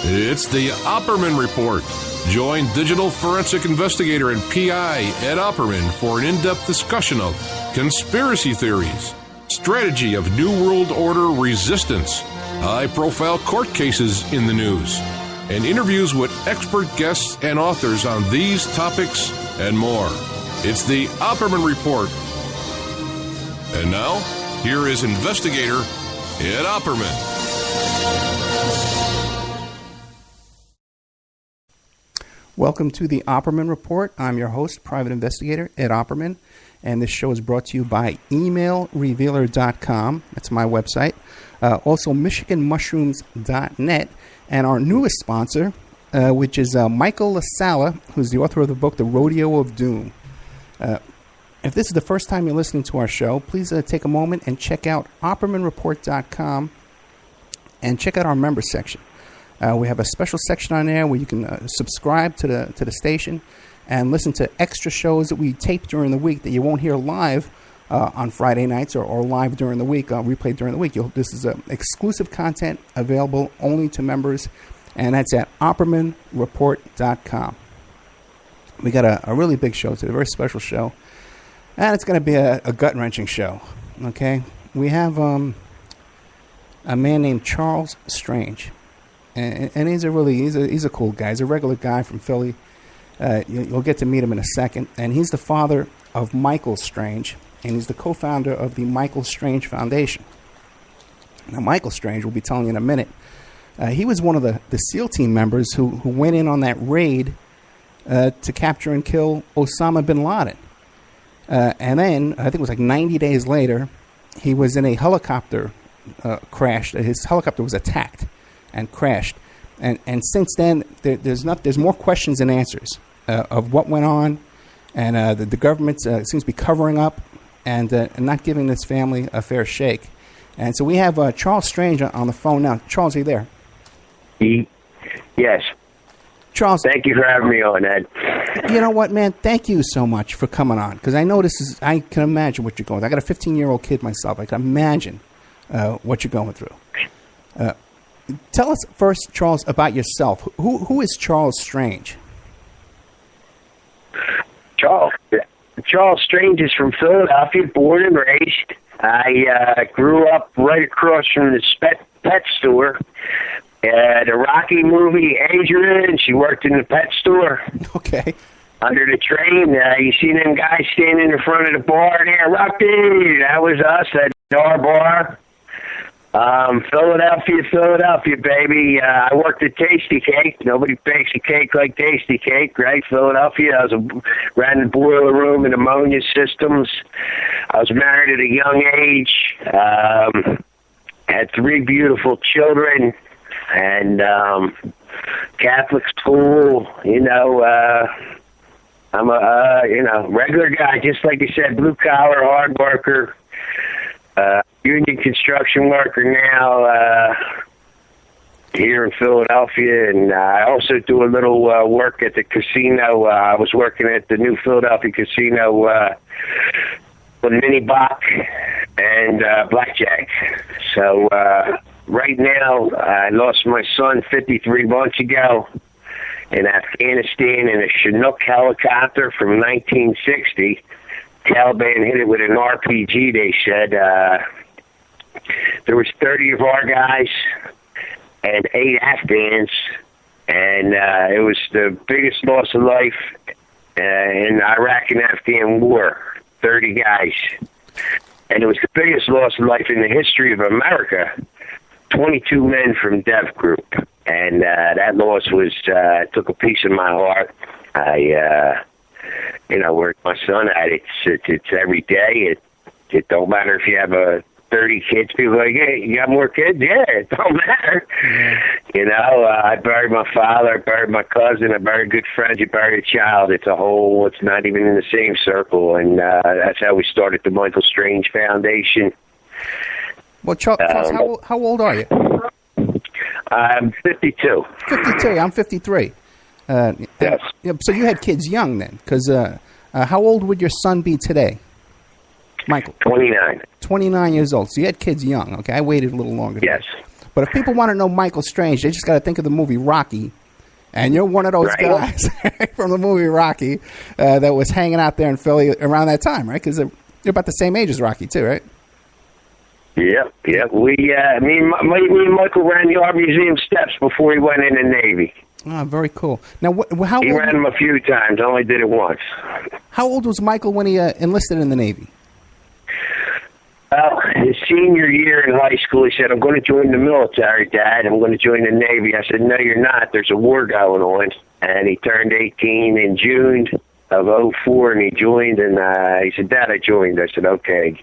It's the Opperman Report. Join digital forensic investigator and PI Ed Opperman for an in-depth discussion of conspiracy theories, strategy of New World Order resistance, high-profile court cases in the news, and interviews with expert guests and authors on these topics and more. It's the Opperman Report. And now, here is investigator Ed Opperman. Welcome to the Opperman Report. I'm your host, private investigator Ed Opperman, and this show is brought to you by emailrevealer.com. That's my website. Also, michiganmushrooms.net, and our newest sponsor, which is Michael LaSala, who's the author of the book, The Rodeo of Doom. If this is the first time you're listening to our show, please take a moment and check out OppermanReport.com and check out our members section. We have a special section on there where you can subscribe to the station and listen to extra shows that we tape during the week that you won't hear live on Friday nights or live during the week, replayed during the week. This is exclusive content available only to members, and that's at OppermanReport.com. We got a really big show today, a very special show, and it's going to be a gut-wrenching show. Okay, we have a man named Charles Strange. And he's a cool guy. He's a regular guy from Philly. You'll get to meet him in a second. And he's the father of Michael Strange, and he's the co-founder of the Michael Strange Foundation. Now, Michael Strange, we'll be telling you in a minute, he was one of the SEAL team members who went in on that raid to capture and kill Osama bin Laden. And then, I think it was like 90 days later, he was in a helicopter crash. His helicopter was attacked and crashed, and since then there's more questions than answers of what went on, and the government seems to be covering up and not giving this family a fair shake. And so we have Charles Strange on the phone now. Charles, are you there? Yes. Charles, thank you for having me on, Ed. You know what, man? Thank you so much for coming on, because I know I can imagine what you're going through. I got a 15-year-old kid myself. I can imagine what you're going through. Tell us first, Charles, about yourself. Who is Charles Strange? Charles Strange is from Philadelphia, born and raised. I grew up right across from the pet store. The Rocky movie, Adrian, she worked in the pet store. Okay. Under the train, you see them guys standing in front of the bar there, Rocky, that was us at our bar. Philadelphia, baby. I worked at Tasty Cake. Nobody bakes a cake like Tasty Cake, right? Philadelphia. I ran the boiler room and ammonia systems. I was married at a young age. Had 3 beautiful children, and Catholic school. I'm a regular guy, just like you said, blue collar, hard worker. Union construction worker now here in Philadelphia, and I also do a little work at the casino. I was working at the new Philadelphia casino with mini Bach and blackjack. So right now, I lost my son 53 months ago in Afghanistan in a Chinook helicopter from 1960. Taliban hit it with an RPG, they said. There was 30 of our guys and 8 Afghans, and it was the biggest loss of life in Iraq and Afghan war, 30 guys. And it was the biggest loss of life in the history of America, 22 men from Dev Group. And that loss took a piece of my heart. Where my son at, it's every day. It don't matter if you have 30 kids. People are like, hey, you got more kids? Yeah, it don't matter. I buried my father, I buried my cousin, I buried good friends, you bury a child. It's not even in the same circle. And that's how we started the Michael Strange Foundation. Well, Charles, how old are you? I'm 52. 52, I'm 53. Yes. So you had kids young then, because how old would your son be today, Michael? 29. 29 years old. So you had kids young. Okay, I waited a little longer. Yes. But if people want to know Michael Strange, they just got to think of the movie Rocky. And you're one of those guys from the movie Rocky that was hanging out there in Philly around that time, right? Because you're about the same age as Rocky, too, right? Yep. Me and Michael ran the Art Museum steps before he went in the Navy. Oh, very cool. Now, how he old? ran them a few times. Only did it once. How old was Michael when he enlisted in the Navy? Well, his senior year in high school, he said, "I'm going to join the military, Dad. I'm going to join the Navy." I said, "No, you're not. There's a war going on." And he turned 18 in June of '04, and he joined. And he said, "Dad, I joined." I said, "Okay."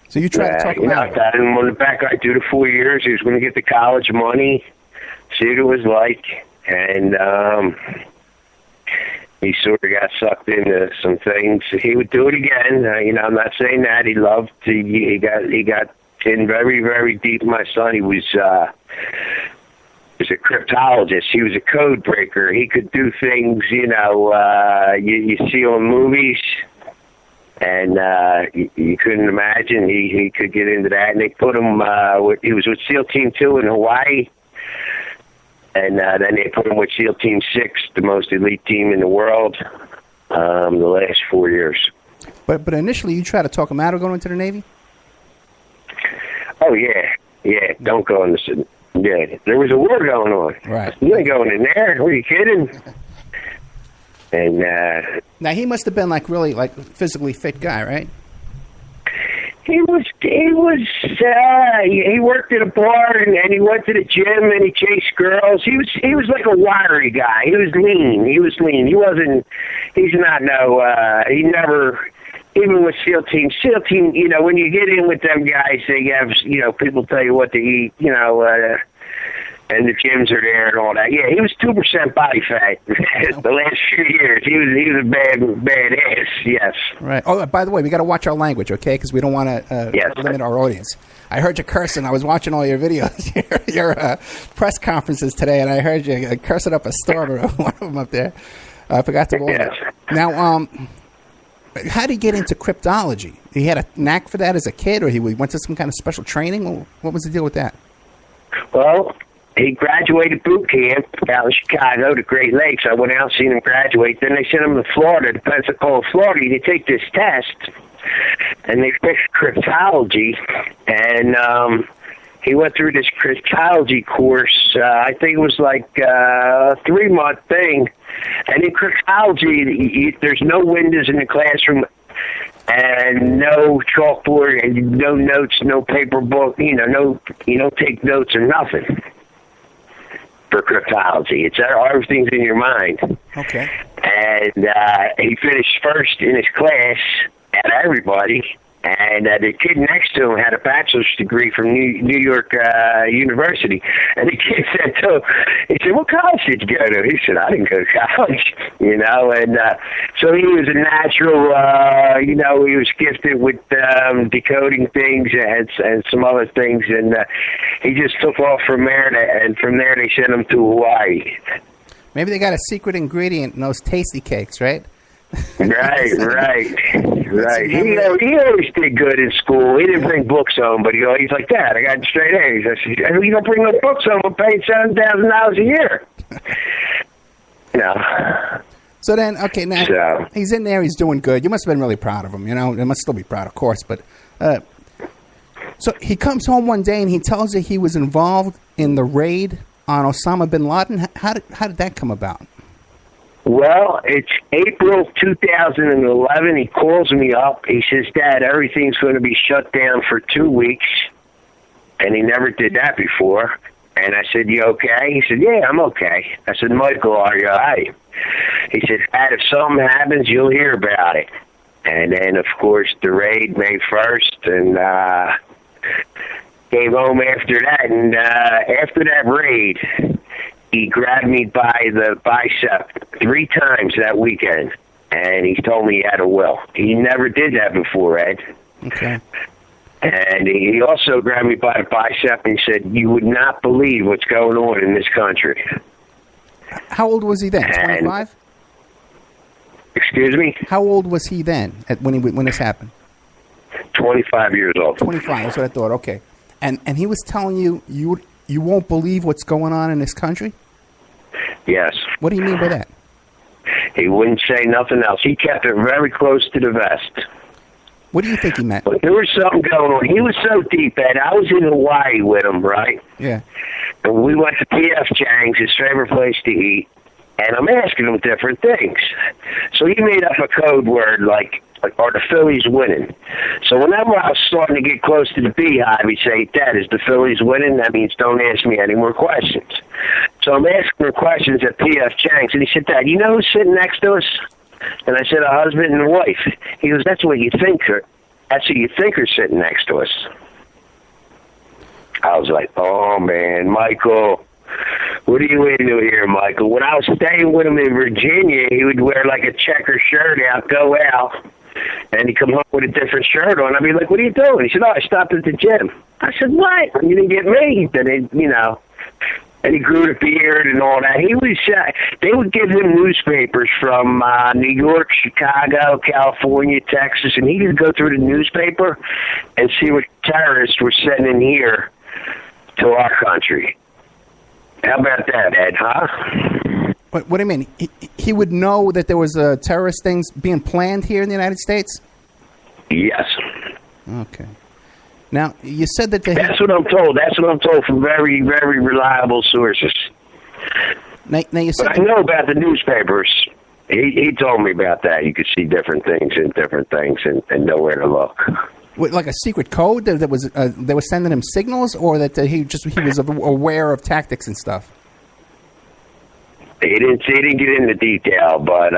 So you tried to talk him out. I didn't want to back right through the 4 years. He was going to get the college money, see what it was like, and he sort of got sucked into some things. He would do it again. I'm not saying that. He loved. He got in very, very deep. My son, he was a cryptologist. He was a code breaker. He could do things, you see on movies. And you couldn't imagine he could get into that. And they put him, he was with SEAL Team 2 in Hawaii. And then they put him with SEAL Team 6, the most elite team in the world, the last 4 years. But initially you tried to talk him out of going into the Navy? Oh, yeah. Yeah, don't go in the... Yeah, there was a war going on. Right. You ain't going in there. Are you kidding? And now he must have been really physically fit guy, right? He worked at a bar and he went to the gym and he chased girls. He was like a wiry guy. He was lean. He never, even with SEAL Team, when you get in with them guys, they have, people tell you what to eat, and the gyms are there and all that. Yeah, he was 2% body fat the last few years. He was a bad ass, yes. Right. Oh, by the way, we got to watch our language, okay? Because we don't want to limit our audience. I heard you cursing. I was watching all your videos, your press conferences today, and I heard you cursing up a storm or one of them up there. I forgot to go on. Now, how did he get into cryptology? He had a knack for that as a kid, or he went to some kind of special training? What was the deal with that? Well, he graduated boot camp out in Chicago to Great Lakes. I went out and seen him graduate. Then they sent him to Florida, to Pensacola, Florida, to take this test. And they picked cryptology. And he went through this cryptology course. I think it was like a 3-month thing. And in cryptology, there's no windows in the classroom and no chalkboard and no notes, no paper book, you don't take notes or nothing. For cryptology, it's everything's in your mind. Okay. And he finished first in his class out of everybody. And the kid next to him had a bachelor's degree from New York University. And the kid said to him, he said, "What college did you go to?" He said, "I didn't go to college." And so he was a natural, he was gifted with decoding things and some other things. And he just took off from there. And from there, they sent him to Hawaii. Maybe they got a secret ingredient in those tasty cakes, right? Right. He always did good in school. He didn't bring books home, but he's like, "Dad, I got straight A's." I said, "You don't bring no books home? I'm paying $7,000 a year." No. So then, okay, now he's in there. He's doing good. You must have been really proud of him. You must still be proud, of course. But so he comes home one day and he tells you he was involved in the raid on Osama bin Laden. How did that come about? Well, it's April 2011. He calls me up. He says, "Dad, everything's going to be shut down for 2 weeks." And he never did that before. And I said, "You okay?" He said, "Yeah, I'm okay." I said, "Michael, are you all right?" He said, "Dad, if something happens, you'll hear about it." And then, of course, the raid May 1st, and came home after that. And after that raid, he grabbed me by the bicep 3 times that weekend, and he told me he had a will. He never did that before, Ed. Okay. And he also grabbed me by the bicep and said, "You would not believe what's going on in this country." How old was he then? 25? Excuse me? How old was he then when this happened? 25 years old. 25, that's what I thought. Okay. And he was telling you won't believe what's going on in this country? Yes. What do you mean by that? He wouldn't say nothing else. He kept it very close to the vest. What do you think he meant? But there was something going on. He was so deep, Ed. I was in Hawaii with him, right? Yeah. And we went to P.F. Chang's, his favorite place to eat, and I'm asking him different things. So he made up a code word like, are the Phillies winning? So whenever I was starting to get close to the beehive, he'd say, Dad, is the Phillies winning? That means don't ask me any more questions. So I'm asking him questions at P.F. Chang's, and he said, Dad, you know who's sitting next to us? And I said, a husband and a wife. He goes, that's what you think. That's who you think are sitting next to us. I was like, oh, man, Michael, what are you into here, Michael? When I was staying with him in Virginia, he would wear like a checker shirt out, go out, and he'd come home with a different shirt on. I'd be like, what are you doing? He said, I stopped at the gym. I said, what? You didn't get me. Then and he grew the beard and all that. He was, they would give him newspapers from New York, Chicago, California, Texas, and he could go through the newspaper and see what terrorists were sending here to our country. How about that, Ed, huh? What do you mean? He would know that there was terrorist things being planned here in the United States? Yes. Okay. Now, you said that that's what I'm told. That's what I'm told from very, very reliable sources. Now you said but I know about the newspapers. He told me about that. You could see different things and know where to look. What, like a secret code that was they were sending him signals, or that he was aware of tactics and stuff? He didn't get into detail, but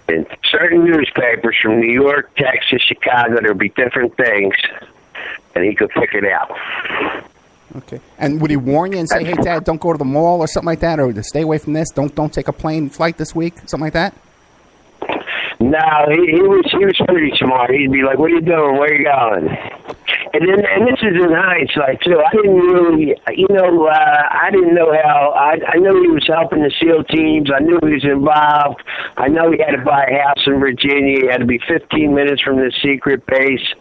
in certain newspapers from New York, Texas, Chicago, there'd be different things, and he could pick it out. Okay. And would he warn you and say, hey, Dad, don't go to the mall or something like that, or stay away from this, don't take a plane flight this week, something like that? No, he was pretty smart. He'd be like, what are you doing? Where are you going? And this is in hindsight, too. I didn't really, I didn't know how, I knew he was helping the SEAL teams. I knew he was involved. I know he had to buy a house in Virginia. He had to be 15 minutes from the secret base.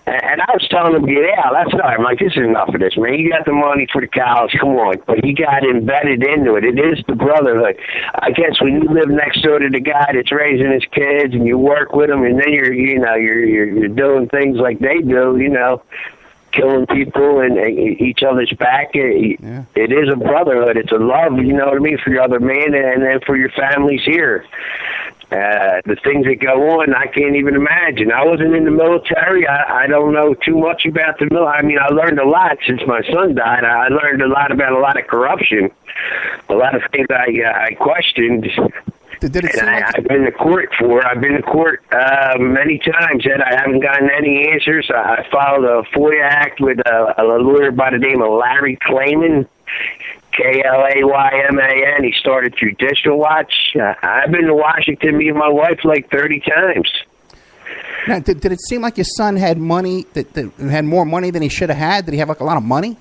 And I was telling him to get out. That's not. I'm like, this is enough of this, man. You got the money for the college. Come on. But he got embedded into it. It is the brotherhood. I guess when you live next door to the guy that's raising his kids and you work with him, and then you're doing things like they do, killing people and each other's back. It is a brotherhood. It's a love, you know what I mean, for your other man and then for your families here. The things that go on, I can't even imagine. I wasn't in the military. I don't know too much about the military. I mean, I learned a lot since my son died. I learned a lot about a lot of corruption, a lot of things I questioned. I've been to court many times, and I haven't gotten any answers. I filed a FOIA act with a lawyer by the name of Larry Klayman, Klayman. He started Judicial Watch. I've been to Washington, me and my wife, like 30 times. Now, did it seem like your son had money, that had more money than he should have had? Did he have like a lot of money?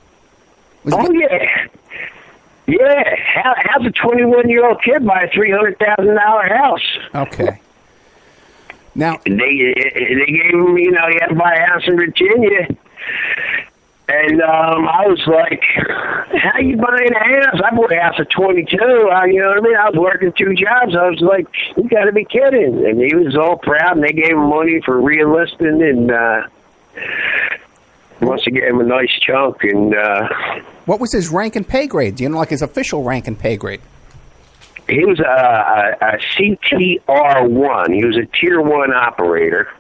Yeah. Yeah. How's a 21-year-old kid buy a $300,000 house? Okay. Now they gave him, he had to buy a house in Virginia. And I was like, how you buying a house? I bought a house at 22. You know what I mean? I was working 2 jobs. I was like, you got to be kidding. And he was all proud, and they gave him money for re-enlisting, and must have gave him a nice chunk. And what was his rank and pay grade? Do you know, like his official rank and pay grade? He was a CTR1. He was a Tier 1 operator.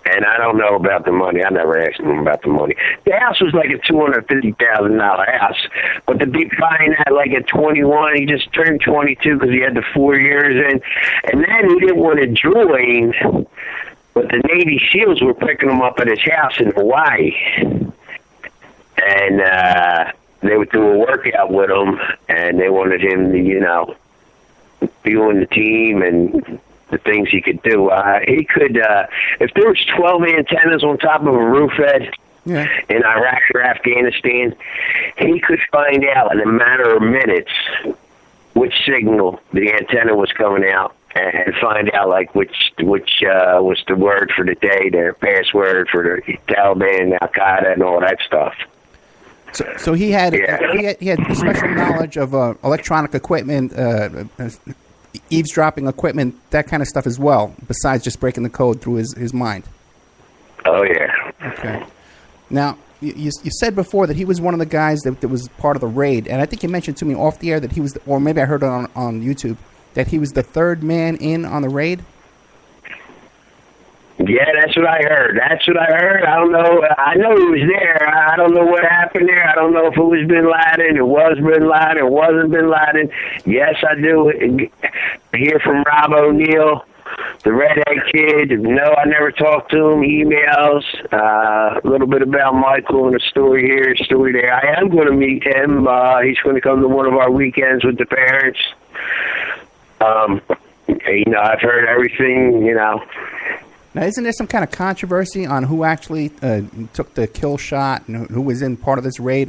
And I don't know about the money. I never asked him about the money. The house was like a $250,000 house. But to be buying that like at 21, he just turned 22 because he had the 4 years in. And then he didn't want to join, but the Navy SEALs were picking him up at his house in Hawaii. And they would do a workout with him, and they wanted him to, be on the team and the things he could do. He could, if there was 12 antennas on top of a roof, Ed, in Iraq or Afghanistan, he could find out in a matter of minutes which signal the antenna was coming out and find out like which was the word for the day, their password for the Taliban, Al Qaeda, and all that stuff. So he had he had special knowledge of electronic equipment, eavesdropping equipment, that kind of stuff as well. Besides just breaking the code through his mind. Oh yeah. Okay. Now you said before that he was one of the guys that was part of the raid, and I think you mentioned to me off the air that he was, or maybe I heard it on YouTube, that he was the third man in on the raid. Yeah, that's what I heard. I don't know. I know he was there. I don't know what happened there. I don't know if it was Bin Laden, it was Bin Laden, it wasn't Bin Laden. Yes, I do hear from Rob O'Neill, the redhead kid. No, I never talked to him. Emails. A little bit about Michael and a story here, a story there. I am going to meet him. He's going to come to one of our weekends with the parents. I've heard everything, Now, isn't there some kind of controversy on who actually took the kill shot and who was in part of this raid?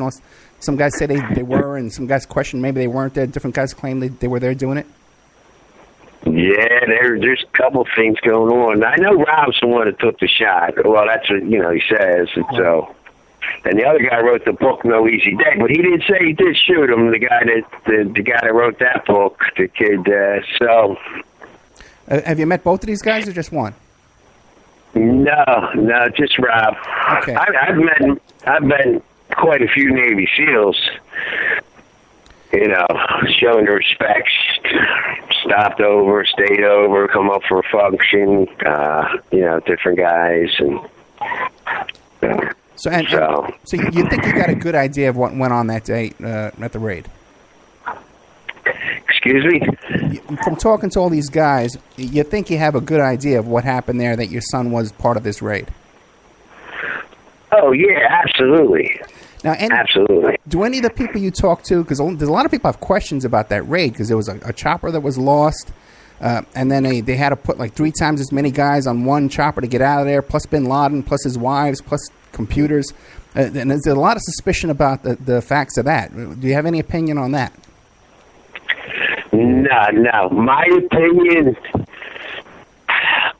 Some guys say they were, and some guys question maybe they weren't there. Different guys claim they were there doing it. Yeah, there's a couple things going on. I know Rob's the one that took the shot. Well, that's what he says. And so, and the other guy wrote the book No Easy Day, but he didn't say he did shoot him. The guy that wrote that book, the kid. Have you met both of these guys or just one? No, just Rob. Okay. I've met quite a few Navy SEALs. Showing the respect, stopped over, stayed over, come up for a function. Different guys and. So you think you got a good idea of what went on that day at the raid? Excuse me? From talking to all these guys, you think you have a good idea of what happened there, that your son was part of this raid? Oh, yeah, absolutely. Now, absolutely. Do any of the people you talk to, because there's a lot of people have questions about that raid, because there was a chopper that was lost, and then they had to put like 3 times as many guys on one chopper to get out of there, plus Bin Laden, plus his wives, plus computers. And there's a lot of suspicion about the facts of that. Do you have any opinion on that? No. My opinion,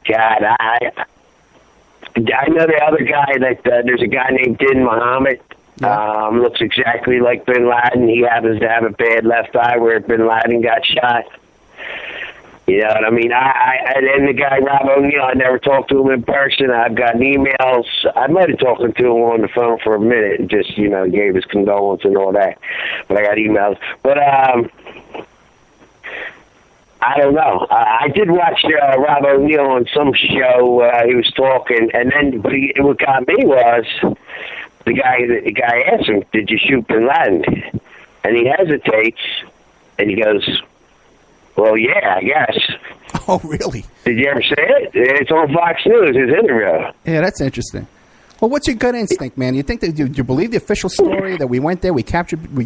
God, I know the other guy that there's a guy named Din Muhammad. Yeah. Looks exactly like Bin Laden. He happens to have a bad left eye where Bin Laden got shot. You know what I mean? And the guy, Rob O'Neill, I never talked to him in person. I've gotten emails. I might have talked to him on the phone for a minute and just, gave his condolence and all that. But I got emails. But, I don't know. I did watch Rob O'Neill on some show. He was talking, and then what got me was the guy asked him, "Did you shoot Bin Laden?" And he hesitates, and he goes, "Well, yeah, I guess." Oh, really? Did you ever see it? It's on Fox News. His interview. Yeah, that's interesting. Well, what's your gut instinct, man? You think that do you believe the official story that we went there, we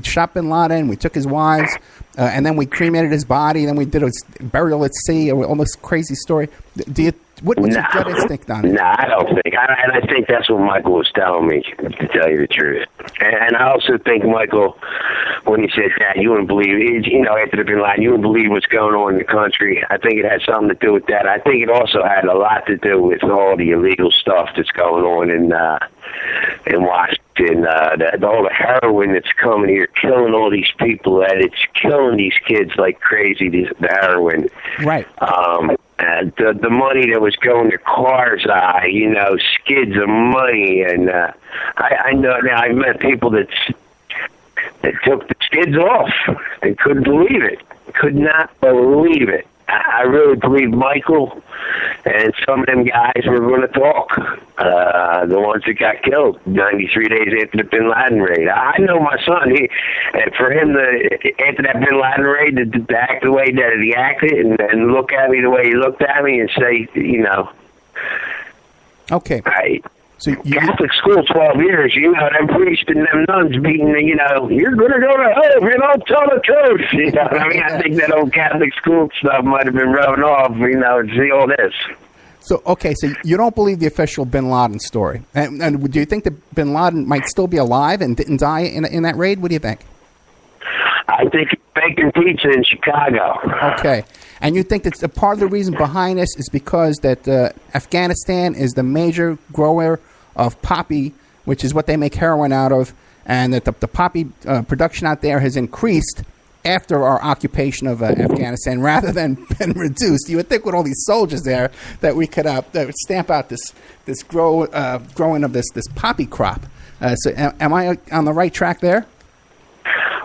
shot Bin Laden, we took his wives, and then we cremated his body, and then we did a burial at sea, or all this crazy story? What's your gut instinct on it? No, I don't think. And I think that's what Michael was telling me, to tell you the truth. And I also think Michael, when he said that, you wouldn't believe, after the Bin Laden, you wouldn't believe what's going on in the country. I think it had something to do with that. I think it also had a lot to do with all the illegal stuff that's going on in Washington. All the heroin that's coming here, killing all these people, and it's killing these kids like crazy, the heroin. Right. And the money that was going to Karzai, skids of money, and I know now. I met people that took the skids off and couldn't believe it. Could not believe it. I really believe Michael and some of them guys were going to talk. The ones that got killed 93 days after the Bin Laden raid. I know my son. And for him after that Bin Laden raid to act the way that he acted and look at me the way he looked at me and say, Okay. So Catholic school, 12 years, them priests and them nuns beating, you're going to go to hell if you don't tell the truth. I think that old Catholic school stuff might have been rubbing off, to see all this. So you don't believe the official Bin Laden story. And do you think that Bin Laden might still be alive and didn't die in that raid? What do you think? I I think he's baking pizza in Chicago. Okay. And you think that part of the reason behind this is because that Afghanistan is the major grower of poppy, which is what they make heroin out of, and that the poppy production out there has increased after our occupation of Afghanistan rather than been reduced. You would think with all these soldiers there that we could that would stamp out this growing of this poppy crop. So am I on the right track there?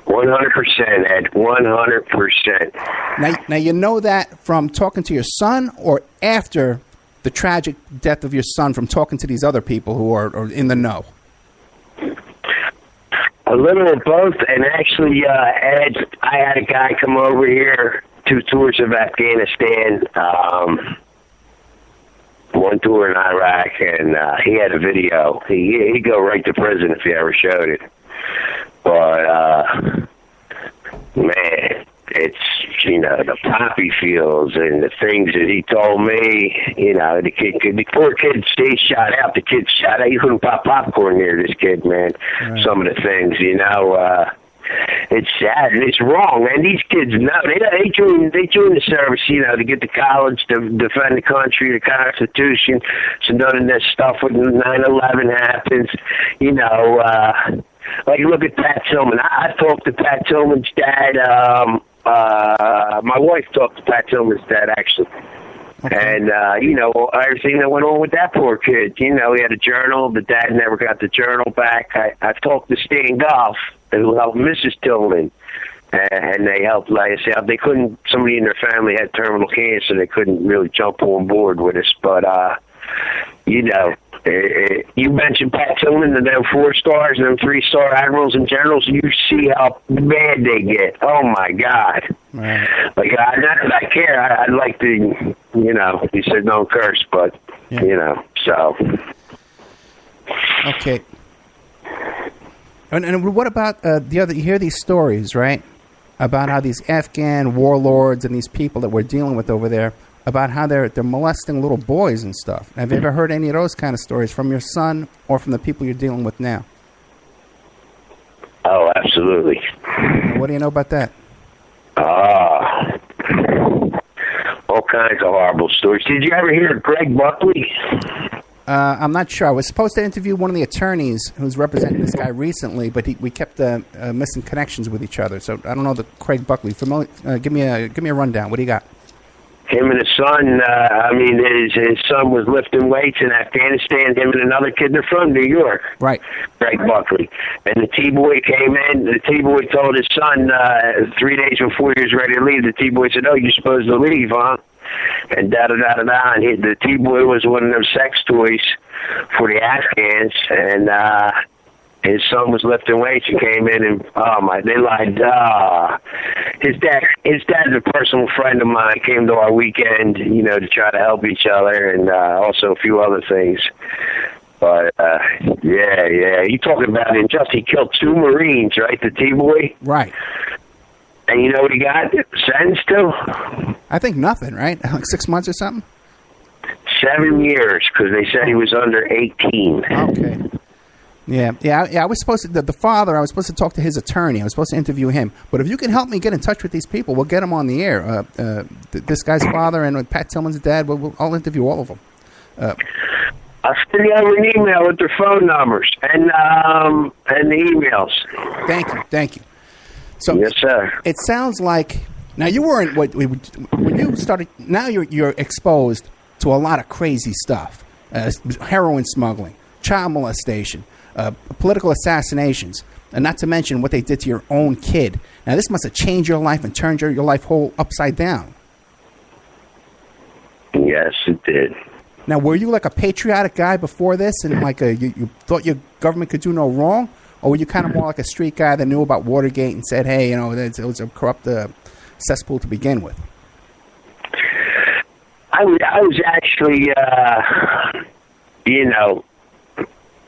100%, Ed. 100%. Now you know that from talking to your son, or after the tragic death of your son from talking to these other people who are in the know? A little of both, and actually, Ed, I had a guy come over here, 2 tours of Afghanistan, one tour in Iraq, and he had a video. He'd go right to prison if he ever showed it. But, man, it's, the poppy fields and the things that he told me, the poor kid stays shot out. The kid shot out. You couldn't pop popcorn near this kid, man. Right. Some of the things, it's sad and it's wrong. And these kids know they join the service, to get to college, to defend the country, the Constitution. So none of this stuff with 9/11 happens. Like look at Pat Tillman. I talked to Pat Tillman's dad. My wife talked to Pat Tillman's dad actually. Okay. And, everything that went on with that poor kid. He had a journal. The dad never got the journal back. I've talked to Stan Goff, who helped Mrs. Tillman. And they helped, like I said, they couldn't, somebody in their family had terminal cancer. They couldn't really jump on board with us. But, you mentioned Pat Tillman and them 4 stars and them 3-star admirals and generals. You see how bad they get. Oh my God! Right. Like not that I care. I'd like to, He said don't curse, but so. Okay. And what about the other? You hear these stories, right? About how these Afghan warlords and these people that we're dealing with over there, about how they're molesting little boys and stuff. Have you ever heard any of those kind of stories from your son or from the people you're dealing with now? Oh, absolutely. What do you know about that? All kinds of horrible stories. Did you ever hear of Greg Buckley? I'm not sure. I was supposed to interview one of the attorneys who's representing this guy recently, but we kept missing connections with each other. So I don't know the Craig Buckley. Give me a rundown. What do you got? Him and his son, his son was lifting weights in Afghanistan, him and another kid, they're from New York. Right. Greg Buckley. And the T-boy came in, the T-boy told his son 3 days before he was ready to leave, the T-boy said, oh, you're supposed to leave, huh? And da-da-da-da-da, and the T-boy was one of them sex toys for the Afghans, and his son was lifting weights and came in and they lied. His dad's a personal friend of mine. Came to our weekend, to try to help each other, and also a few other things. But yeah, you talking about injustice? He killed 2 Marines, right? The T-boy, right? And you know what he got sentenced to? I think nothing, right? Like 6 months or something. 7 years, because they said he was under 18. Okay. Yeah. I was supposed to, the father, I was supposed to talk to his attorney. I was supposed to interview him. But if you can help me get in touch with these people, we'll get them on the air. This guy's father and with Pat Tillman's dad, I'll interview all of them. I'll send you over an email with their phone numbers and the emails. Thank you. So, yes, sir. It sounds like, now you weren't, when you started, now you're exposed to a lot of crazy stuff. Heroin smuggling, child molestation, political assassinations, and not to mention what they did to your own kid. Now, this must have changed your life and turned your life whole upside down. Yes, it did. Now, were you like a patriotic guy before this, and like you thought your government could do no wrong? Or were you kind of more like a street guy that knew about Watergate and said, hey, it was a corrupt cesspool to begin with? I was actually, I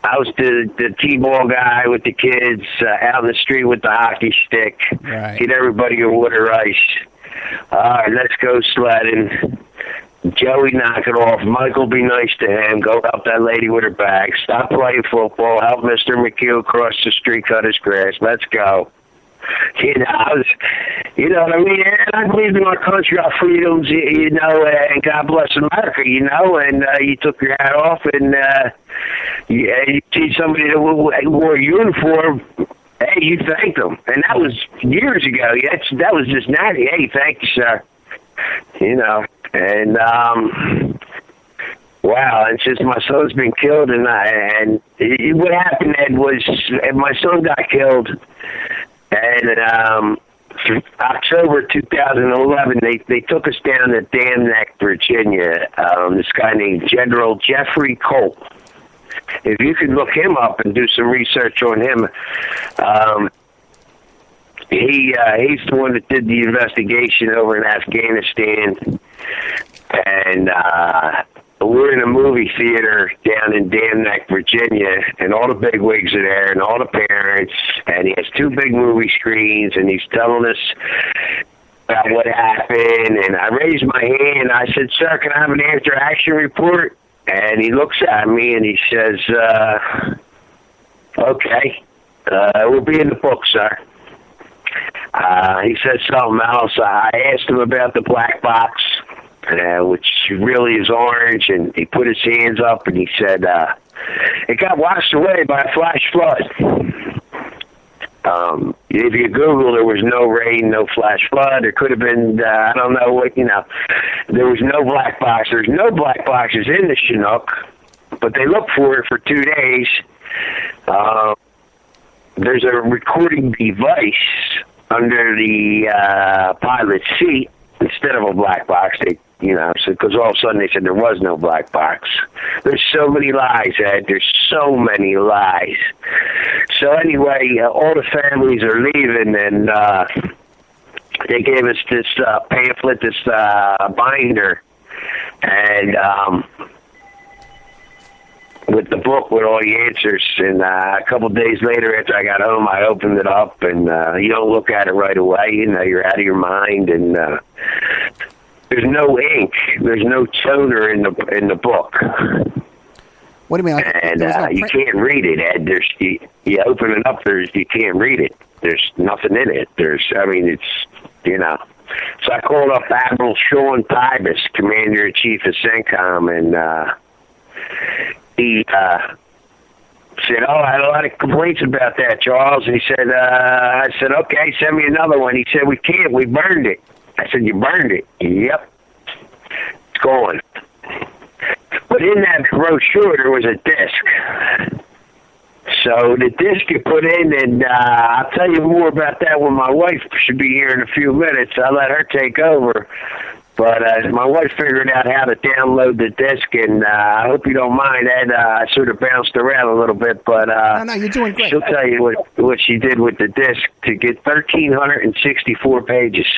was the T-ball guy with the kids out in the street with the hockey stick. Right. Get everybody a water ice. All right, let's go sledding. Joey, knock it off. Michael, be nice to him. Go help that lady with her bag. Stop playing football. Help Mr. McHugh cross the street, cut his grass. Let's go. You know what I mean? And I believe in our country, our freedoms, you know, and God bless America, you know, and you took your hat off and you see somebody that wore a uniform, hey, you thanked them. And that was years ago. That was just natty. Hey, thank you, sir. You know, and wow, and since my son's been killed, and what happened, Ed, was my son got killed, and October 2011, they took us down to Dam Neck, Virginia. This guy named General Jeffrey Colt. If you could look him up and do some research on him, he's the one that did the investigation over in Afghanistan, and we're in a movie theater down in Dam Neck, Virginia, and all the bigwigs are there, and all the parents, and he has 2 big movie screens, and he's telling us about what happened, and I raised my hand, I said, sir, can I have an after-action report? And he looks at me, and he says, okay, it will be in the book, sir. He said something else. I asked him about the black box, which really is orange, and he put his hands up and he said, it got washed away by a flash flood. If you Google, there was no rain, no flash flood. There could have been, I don't know what, you know, there was no black box. There's no black boxes in the Chinook, but they looked for it for 2 days. There's a recording device under the pilot's seat instead of a black box. They, you know, because all of a sudden they said there was no black box. There's so many lies, Ed. There's so many lies. So anyway, all the families are leaving, and they gave us this pamphlet, this binder, and with the book with all the answers. And a couple of days later, after I got home, I opened it up, and you don't look at it right away. You know, you're out of your mind, and there's no ink, there's no toner in the book. What do you mean? And you can't read it, Ed. You open it up, you can't read it. There's nothing in it. It's, you know. So I called up Admiral Sean Pybus, Commander-in-Chief of CENTCOM, and he said, I had a lot of complaints about that, Charles. He said, I said, okay, send me another one. He said, we can't, we burned it. I said, you burned it? Yep. It's gone. But in that brochure, there was a disc. So the disc you put in, and I'll tell you more about that when my wife should be here in a few minutes. I'll let her take over. But my wife figured out how to download the disc, and I hope you don't mind, Ed. I sort of bounced around a little bit, but no, you're doing great. She'll tell you what she did with the disc to get 1,364 pages.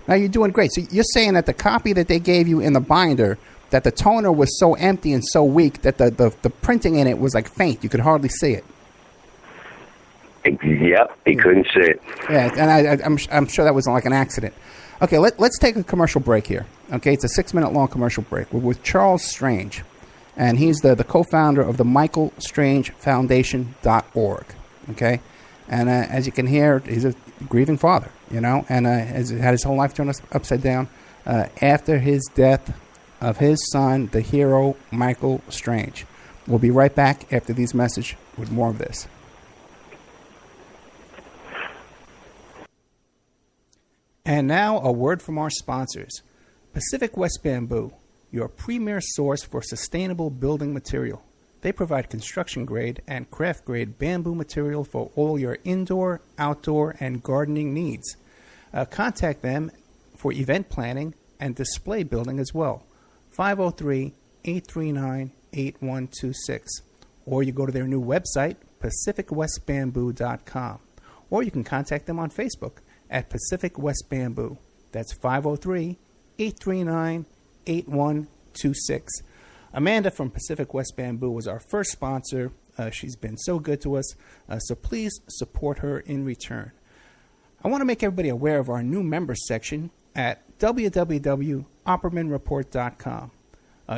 Now, you're doing great. So you're saying that the copy that they gave you in the binder, that the toner was so empty and so weak that the printing in it was like faint. You could hardly see it. Yep, he couldn't see it. Yeah, and I'm sure that was like an accident. Okay, let's take a commercial break here. Okay, it's a 6-minute long commercial break. We're with Charles Strange, and he's the co-founder of the MichaelStrangeFoundation.org. Okay, and as you can hear, he's a grieving father, you know, and has had his whole life turned upside down after his death of his son, the hero Michael Strange. We'll be right back after these messages with more of this. And now, a word from our sponsors. Pacific West Bamboo, your premier source for sustainable building material. They provide construction-grade and craft-grade bamboo material for all your indoor, outdoor, and gardening needs. Contact them for event planning and display building as well. 503-839-8126. Or you go to their new website, pacificwestbamboo.com. Or you can contact them on Facebook at Pacific West Bamboo. That's 503-839-8126. Amanda from Pacific West Bamboo was our first sponsor. She's been so good to us, so please support her in return. I want to make everybody aware of our new members section at www.oppermanreport.com.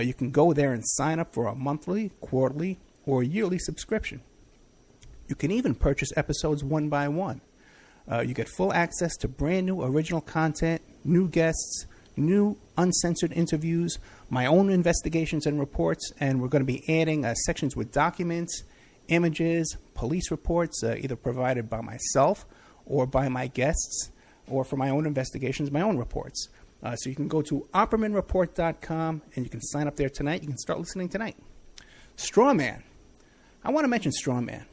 You can go there and sign up for a monthly, quarterly, or yearly subscription. You can even purchase episodes one by one. You get full access to brand new original content, new guests, new uncensored interviews, my own investigations and reports, and we're going to be adding sections with documents, images, police reports, either provided by myself or by my guests, or for my own investigations, my own reports. So you can go to oppermanreport.com and you can sign up there tonight. You can start listening tonight. Strawman. I want to mention Strawman.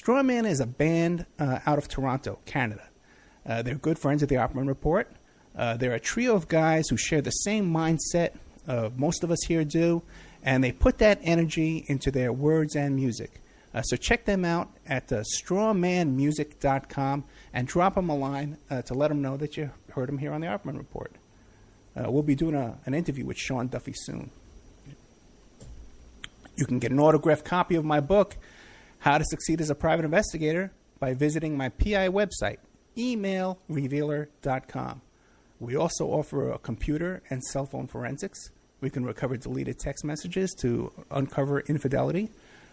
Strawman is a band out of Toronto, Canada. They're good friends of the Opperman Report. They're a trio of guys who share the same mindset most of us here do, and they put that energy into their words and music. So check them out at strawmanmusic.com and drop them a line to let them know that you heard them here on the Opperman Report. We'll be doing an interview with Sean Duffy soon. You can get an autographed copy of my book, How to Succeed as a Private Investigator, by visiting my PI website, emailrevealer.com. We also offer a computer and cell phone forensics. We can recover deleted text messages to uncover infidelity.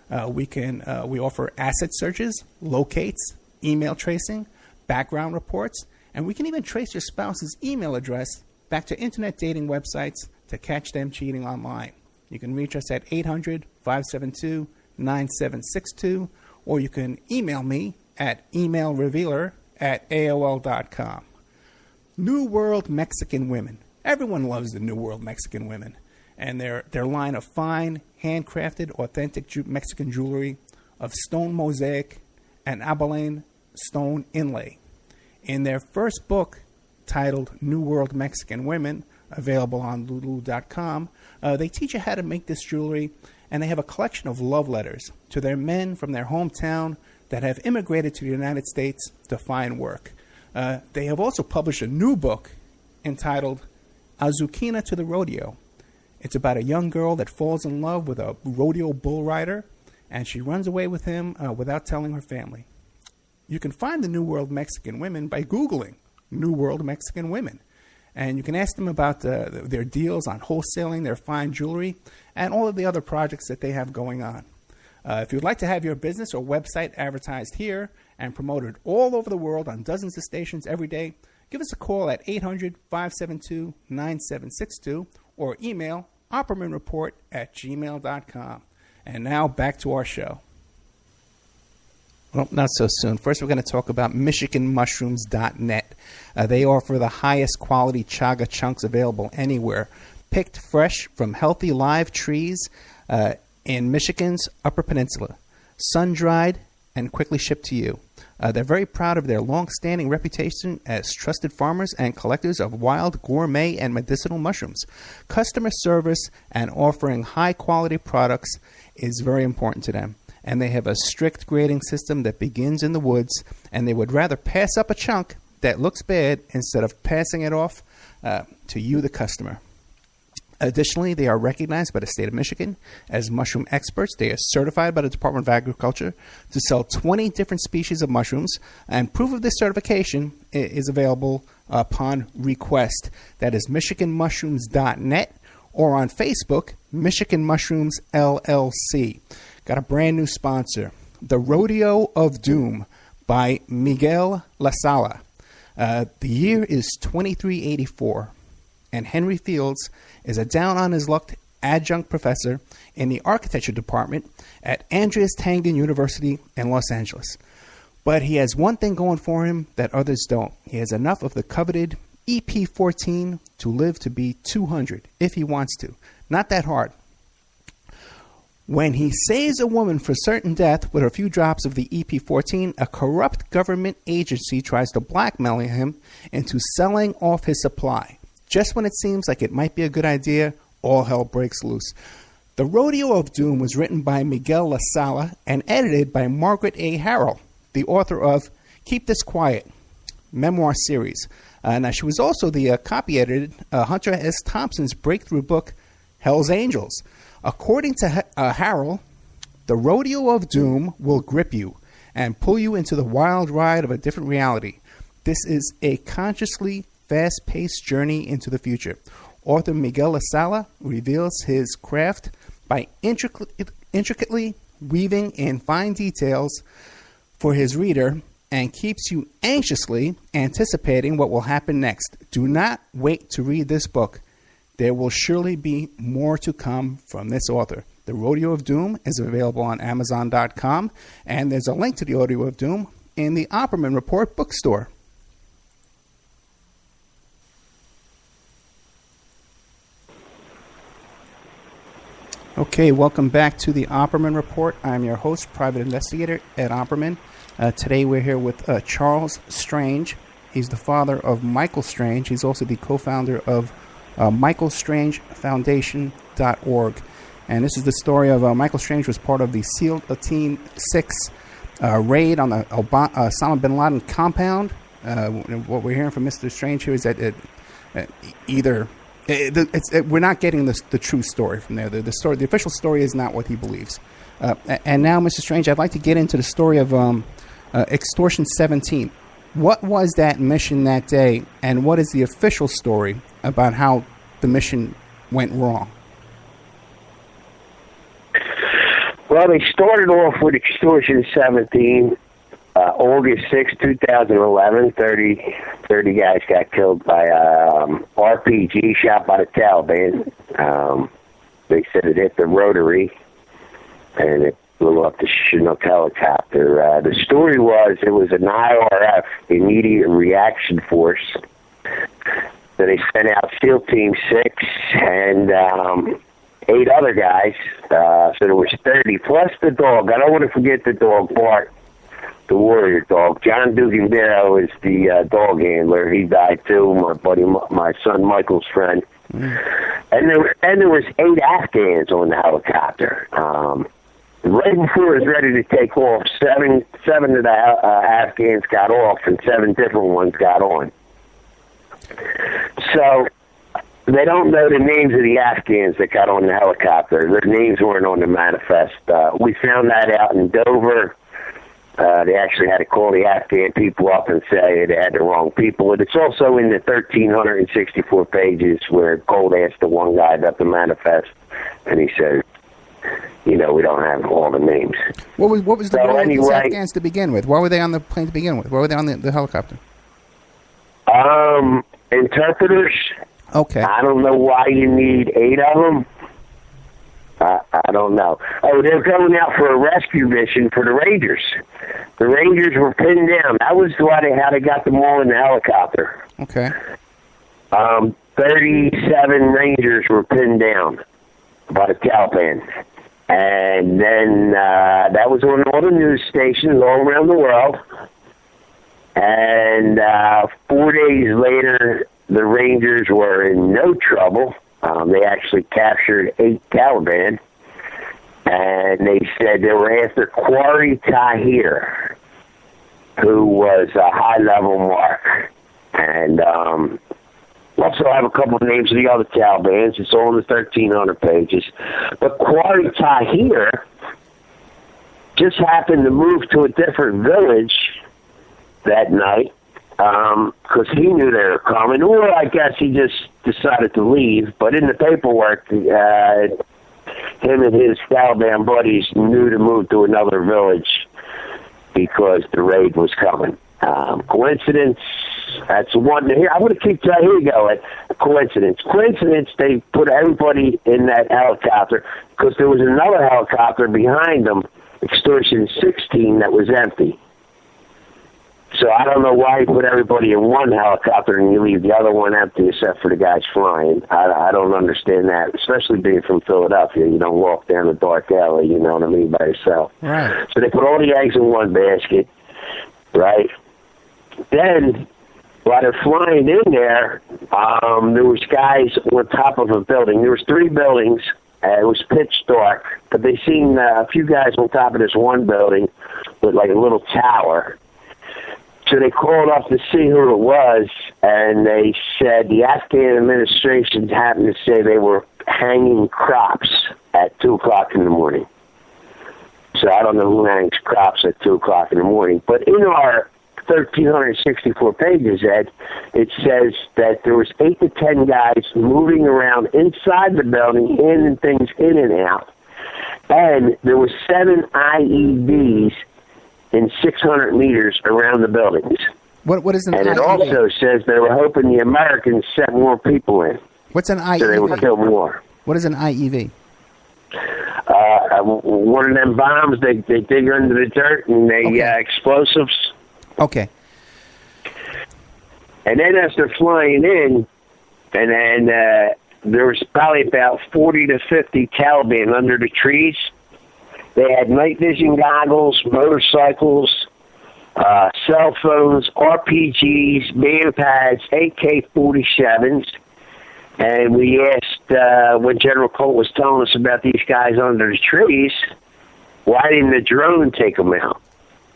We offer asset searches, locates, email tracing, background reports, and we can even trace your spouse's email address back to internet dating websites to catch them cheating online. You can reach us at 800-572-9762, or you can email me at emailrevealer@aol.com. New World Mexican Women. Everyone loves the New World Mexican Women, and their line of fine, handcrafted, authentic Mexican jewelry of stone mosaic and abalone stone inlay. In their first book, titled New World Mexican Women, available on lulu.com, they teach you how to make this jewelry, and they have a collection of love letters to their men from their hometown that have immigrated to the United States to find work. They have also published a new book entitled Azuquina to the Rodeo. It's about a young girl that falls in love with a rodeo bull rider, and she runs away with him without telling her family. You can find the New World Mexican Women by Googling New World Mexican Women. And you can ask them about their deals on wholesaling their fine jewelry and all of the other projects that they have going on. If you'd like to have your business or website advertised here and promoted all over the world on dozens of stations every day, give us a call at 800-572-9762 or email oppermanreport@gmail.com. And now back to our show. Well, not so soon. First, we're going to talk about MichiganMushrooms.net. They offer the highest quality chaga chunks available anywhere, picked fresh from healthy live trees in Michigan's Upper Peninsula, sun-dried and quickly shipped to you. They're very proud of their long-standing reputation as trusted farmers and collectors of wild, gourmet, and medicinal mushrooms. Customer service and offering high-quality products is very important to them. And they have a strict grading system that begins in the woods, and they would rather pass up a chunk that looks bad instead of passing it off to you, the customer. Additionally, they are recognized by the state of Michigan as mushroom experts. They are certified by the Department of Agriculture to sell 20 different species of mushrooms, and proof of this certification is available upon request. That is MichiganMushrooms.net or on Facebook, Michigan Mushrooms LLC. Got a brand new sponsor, The Rodeo of Doom by Miguel La Sala. The year is 2384. And Henry Fields is a down-on-his-luck adjunct professor in the architecture department at Andreas Tangen University in Los Angeles. But he has one thing going for him that others don't. He has enough of the coveted EP14 to live to be 200, if he wants to. Not that hard. When he saves a woman for certain death with a few drops of the EP14, a corrupt government agency tries to blackmail him into selling off his supply. Just when it seems like it might be a good idea, all hell breaks loose. The Rodeo of Doom was written by Miguel La Sala and edited by Margaret A. Harrell, the author of Keep This Quiet, memoir series. Now, she was also the copy-edited Hunter S. Thompson's breakthrough book, Hell's Angels. According to Harrell, the Rodeo of Doom will grip you and pull you into the wild ride of a different reality. This is a consciously fast-paced journey into the future. Author Miguel La Sala reveals his craft by intricately weaving in fine details for his reader and keeps you anxiously anticipating what will happen next. Do not wait to read this book. There will surely be more to come from this author. The Rodeo of Doom is available on Amazon.com, and there's a link to the Rodeo of Doom in the Opperman Report bookstore. Okay, welcome back to the Opperman Report. I'm your host, Private Investigator Ed Opperman. Today we're here with Charles Strange. He's the father of Michael Strange. He's also the co-founder of MichaelStrangeFoundation.org. And this is the story of Michael Strange was part of the SEAL Team 6 raid on the Osama bin Laden compound. What we're hearing from Mr. Strange here is that we're not getting the true story from there. The story, the official story, is not what he believes. And now, Mr. Strange, I'd like to get into the story of Extortion 17. What was that mission that day, and what is the official story about how the mission went wrong? Well, they started off with Extortion 17, August 6, 2011. 30 guys got killed by RPG shot by the Taliban. They said it hit the rotary, and it blew up the Chinook helicopter. The story was it was an IRF, Immediate Reaction Force. So they sent out SEAL Team 6 and 8 other guys. So there was 30, plus the dog. I don't want to forget the dog, Bart, the warrior dog. John Dugandero is the dog handler. He died too. My son Michael's friend. And there was 8 Afghans on the helicopter. Right before it was ready to take off, seven of the Afghans got off, and 7 different ones got on. So they don't know the names of the Afghans that got on the helicopter. Their names weren't on the manifest. We found that out in Dover. They actually had to call the Afghan people up and say they had the wrong people. And it's also in the 1,364 pages where Gold asked the one guy about the manifest, and he said, we don't have all the names. What was the role of these Afghans to begin with? Why were they on the plane to begin with? Why were they on the helicopter? Interpreters. Okay. I don't know why you need 8 of them. I don't know. Oh, they're going out for a rescue mission for the Rangers. The Rangers were pinned down. That was how they got them all in the helicopter. Okay. 37 Rangers were pinned down by the Taliban. And then that was on all the news stations all around the world. And 4 days later, the Rangers were in no trouble. They actually captured 8 Taliban. And they said they were after Qari Tahir, who was a high-level mark. And also I have a couple of names of the other Talibans. It's all in the 1,300 pages. But Qari Tahir just happened to move to a different village that night because he knew they were coming. Or I guess he just decided to leave. But in the paperwork, him and his Taliban buddies knew to move to another village because the raid was coming. Coincidence? That's one. Here, I'm going to keep telling you. Here you go. Coincidence. They put everybody in that helicopter because there was another helicopter behind them, Extortion 16, that was empty. So I don't know why you put everybody in one helicopter and you leave the other one empty except for the guys flying. I don't understand that, especially being from Philadelphia. You don't walk down a dark alley, you know what I mean, by yourself. Right. So they put all the eggs in one basket, right? Then, while they're flying in there was guys on top of a building. There was 3 buildings. It was pitch dark, but they seen a few guys on top of this one building with like a little tower. So they called up to see who it was, and they said the Afghan administration happened to say they were hanging crops at 2 o'clock in the morning. So I don't know who hangs crops at 2 o'clock in the morning. But in our 1,364 pages, Ed, it says that there was 8 to 10 guys moving around inside the building, in things in and out. And there were 7 IEDs in 600 meters around the buildings. What is an And IEV? it also says they were hoping the Americans sent more people in, What's an IEV? so they would kill more. What is an IEV? One of them bombs, they dig under the dirt and they explosives. Okay. And then as they're flying in, and then there was probably about 40 to 50 Taliban under the trees. They had night vision goggles, motorcycles, cell phones, RPGs, man pads, AK-47s. And we asked, when General Colt was telling us about these guys under the trees, why didn't the drone take them out?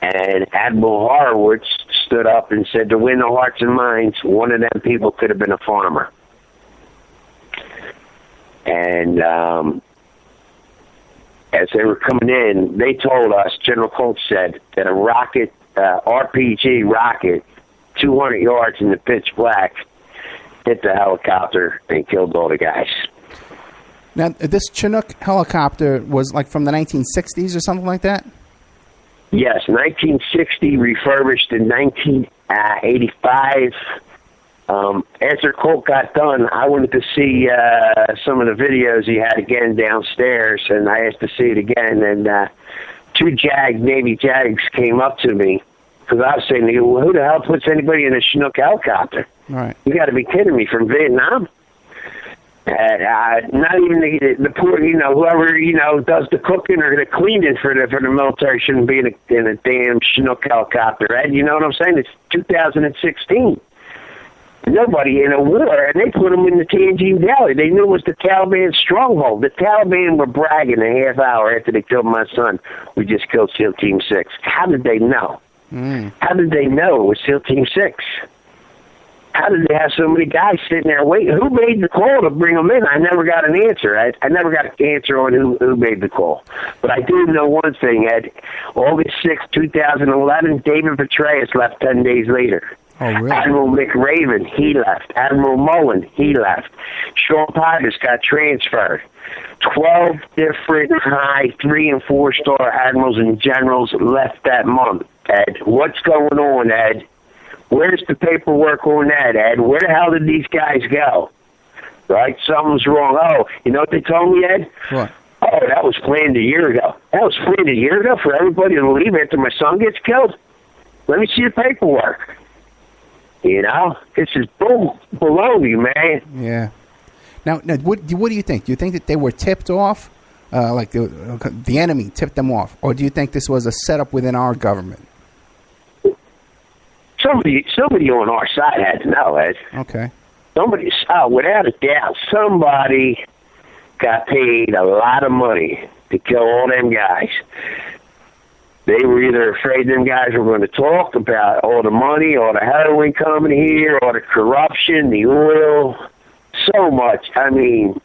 And Admiral Horowitz stood up and said, to win the hearts and minds, one of them people could have been a farmer. And as they were coming in, they told us, General Colt said, that a rocket, RPG rocket, 200 yards in the pitch black, hit the helicopter and killed all the guys. Now, this Chinook helicopter was like from the 1960s or something like that? Yes, 1960, refurbished in 1985. After Colt got done, I wanted to see some of the videos he had again downstairs, and I asked to see it again. And two Navy JAGs came up to me because I was saying, well, who the hell puts anybody in a Chinook helicopter? All right. You got to be kidding me, from Vietnam? Not even the poor, whoever, does the cooking or the cleaning for the military shouldn't be in a damn Chinook helicopter, Ed. You know what I'm saying? It's 2016. Nobody in a war, and they put them in the Tianjin Valley. They knew it was the Taliban stronghold. The Taliban were bragging a half hour after they killed my son. We just killed SEAL Team 6. How did they know? How did they know it was SEAL Team 6? How did they have so many guys sitting there waiting? Who made the call to bring them in? I never got an answer. I never got an answer on who made the call. But I do know one thing, Ed. August 6, 2011, David Petraeus left 10 days later. Oh, really? Admiral McRaven, he left. Admiral Mullen, he left. Sean Pipers got transferred. 12 different high 3- and 4-star admirals and generals left that month, Ed. What's going on, Ed? Where's the paperwork on that, Ed? Where the hell did these guys go? Right? Something's wrong. Oh, you know what they told me, Ed? What? Oh, that was planned a year ago. That was planned a year ago for everybody to leave after my son gets killed? Let me see the paperwork. This is baloney, man. Yeah. Now, what do you think? Do you think that they were tipped off, like the enemy tipped them off, or do you think this was a setup within our government? Somebody on our side had to know, Ed. Okay. Without a doubt, somebody got paid a lot of money to kill all them guys. They were either afraid them guys were going to talk about all the money, all the heroin coming here, all the corruption, the oil, so much. I mean,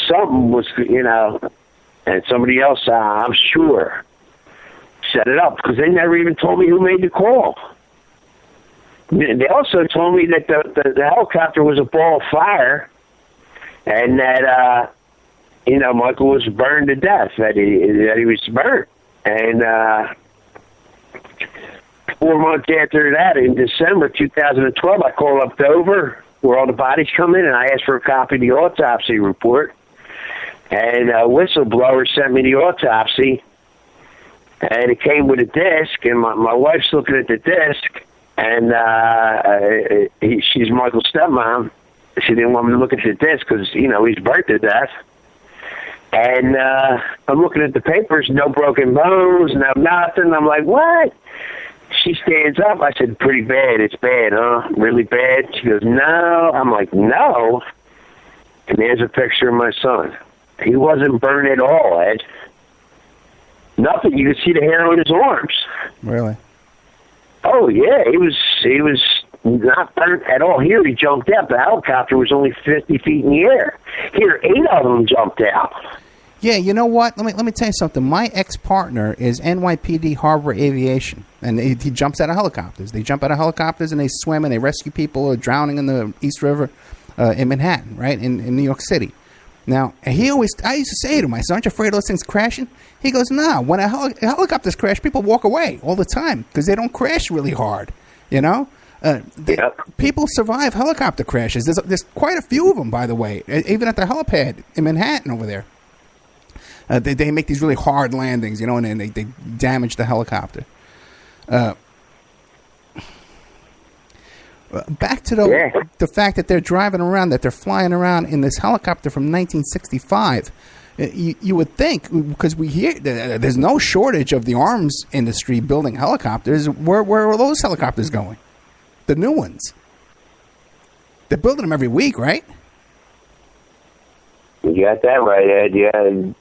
something was, and somebody else, I'm sure, set it up, because they never even told me who made the call. They also told me that the helicopter was a ball of fire, and that, Michael was burned to death, that he was burnt. And 4 months after that, in December 2012, I called up Dover, where all the bodies come in, and I asked for a copy of the autopsy report. And a whistleblower sent me the autopsy, and it came with a disc, and my wife's looking at the disc, and she's Michael's stepmom. She didn't want me to look at the disc because, he's burnt to death. And I'm looking at the papers, no broken bones, no nothing. I'm like, what? She stands up. I said, pretty bad. It's bad, huh? Really bad? She goes, no. I'm like, no. And there's a picture of my son. He wasn't burned at all, Ed. Nothing. You could see the hair on his arms. Really? Oh, yeah. He was not burnt at all. Here he jumped out. The helicopter was only 50 feet in the air. Here, 8 of them jumped out. Yeah, you know what? Let me tell you something. My ex-partner is NYPD Harbor Aviation, and he jumps out of helicopters. They jump out of helicopters, and they swim, and they rescue people who are drowning in the East River in Manhattan, right, in New York City. Now, I used to say to him, I said, aren't you afraid of those things crashing? He goes, no, when helicopters crash, people walk away all the time because they don't crash really hard, you know? People survive helicopter crashes. There's quite a few of them, by the way, even at the helipad in Manhattan over there. They make these really hard landings, you know, and then they damage the helicopter. Back to the fact that they're driving around, that they're flying around in this helicopter from 1965. You would think, because we hear there's no shortage of the arms industry building helicopters. Where are those helicopters going? The new ones. They're building them every week, right? You got that right, Ed. Yeah.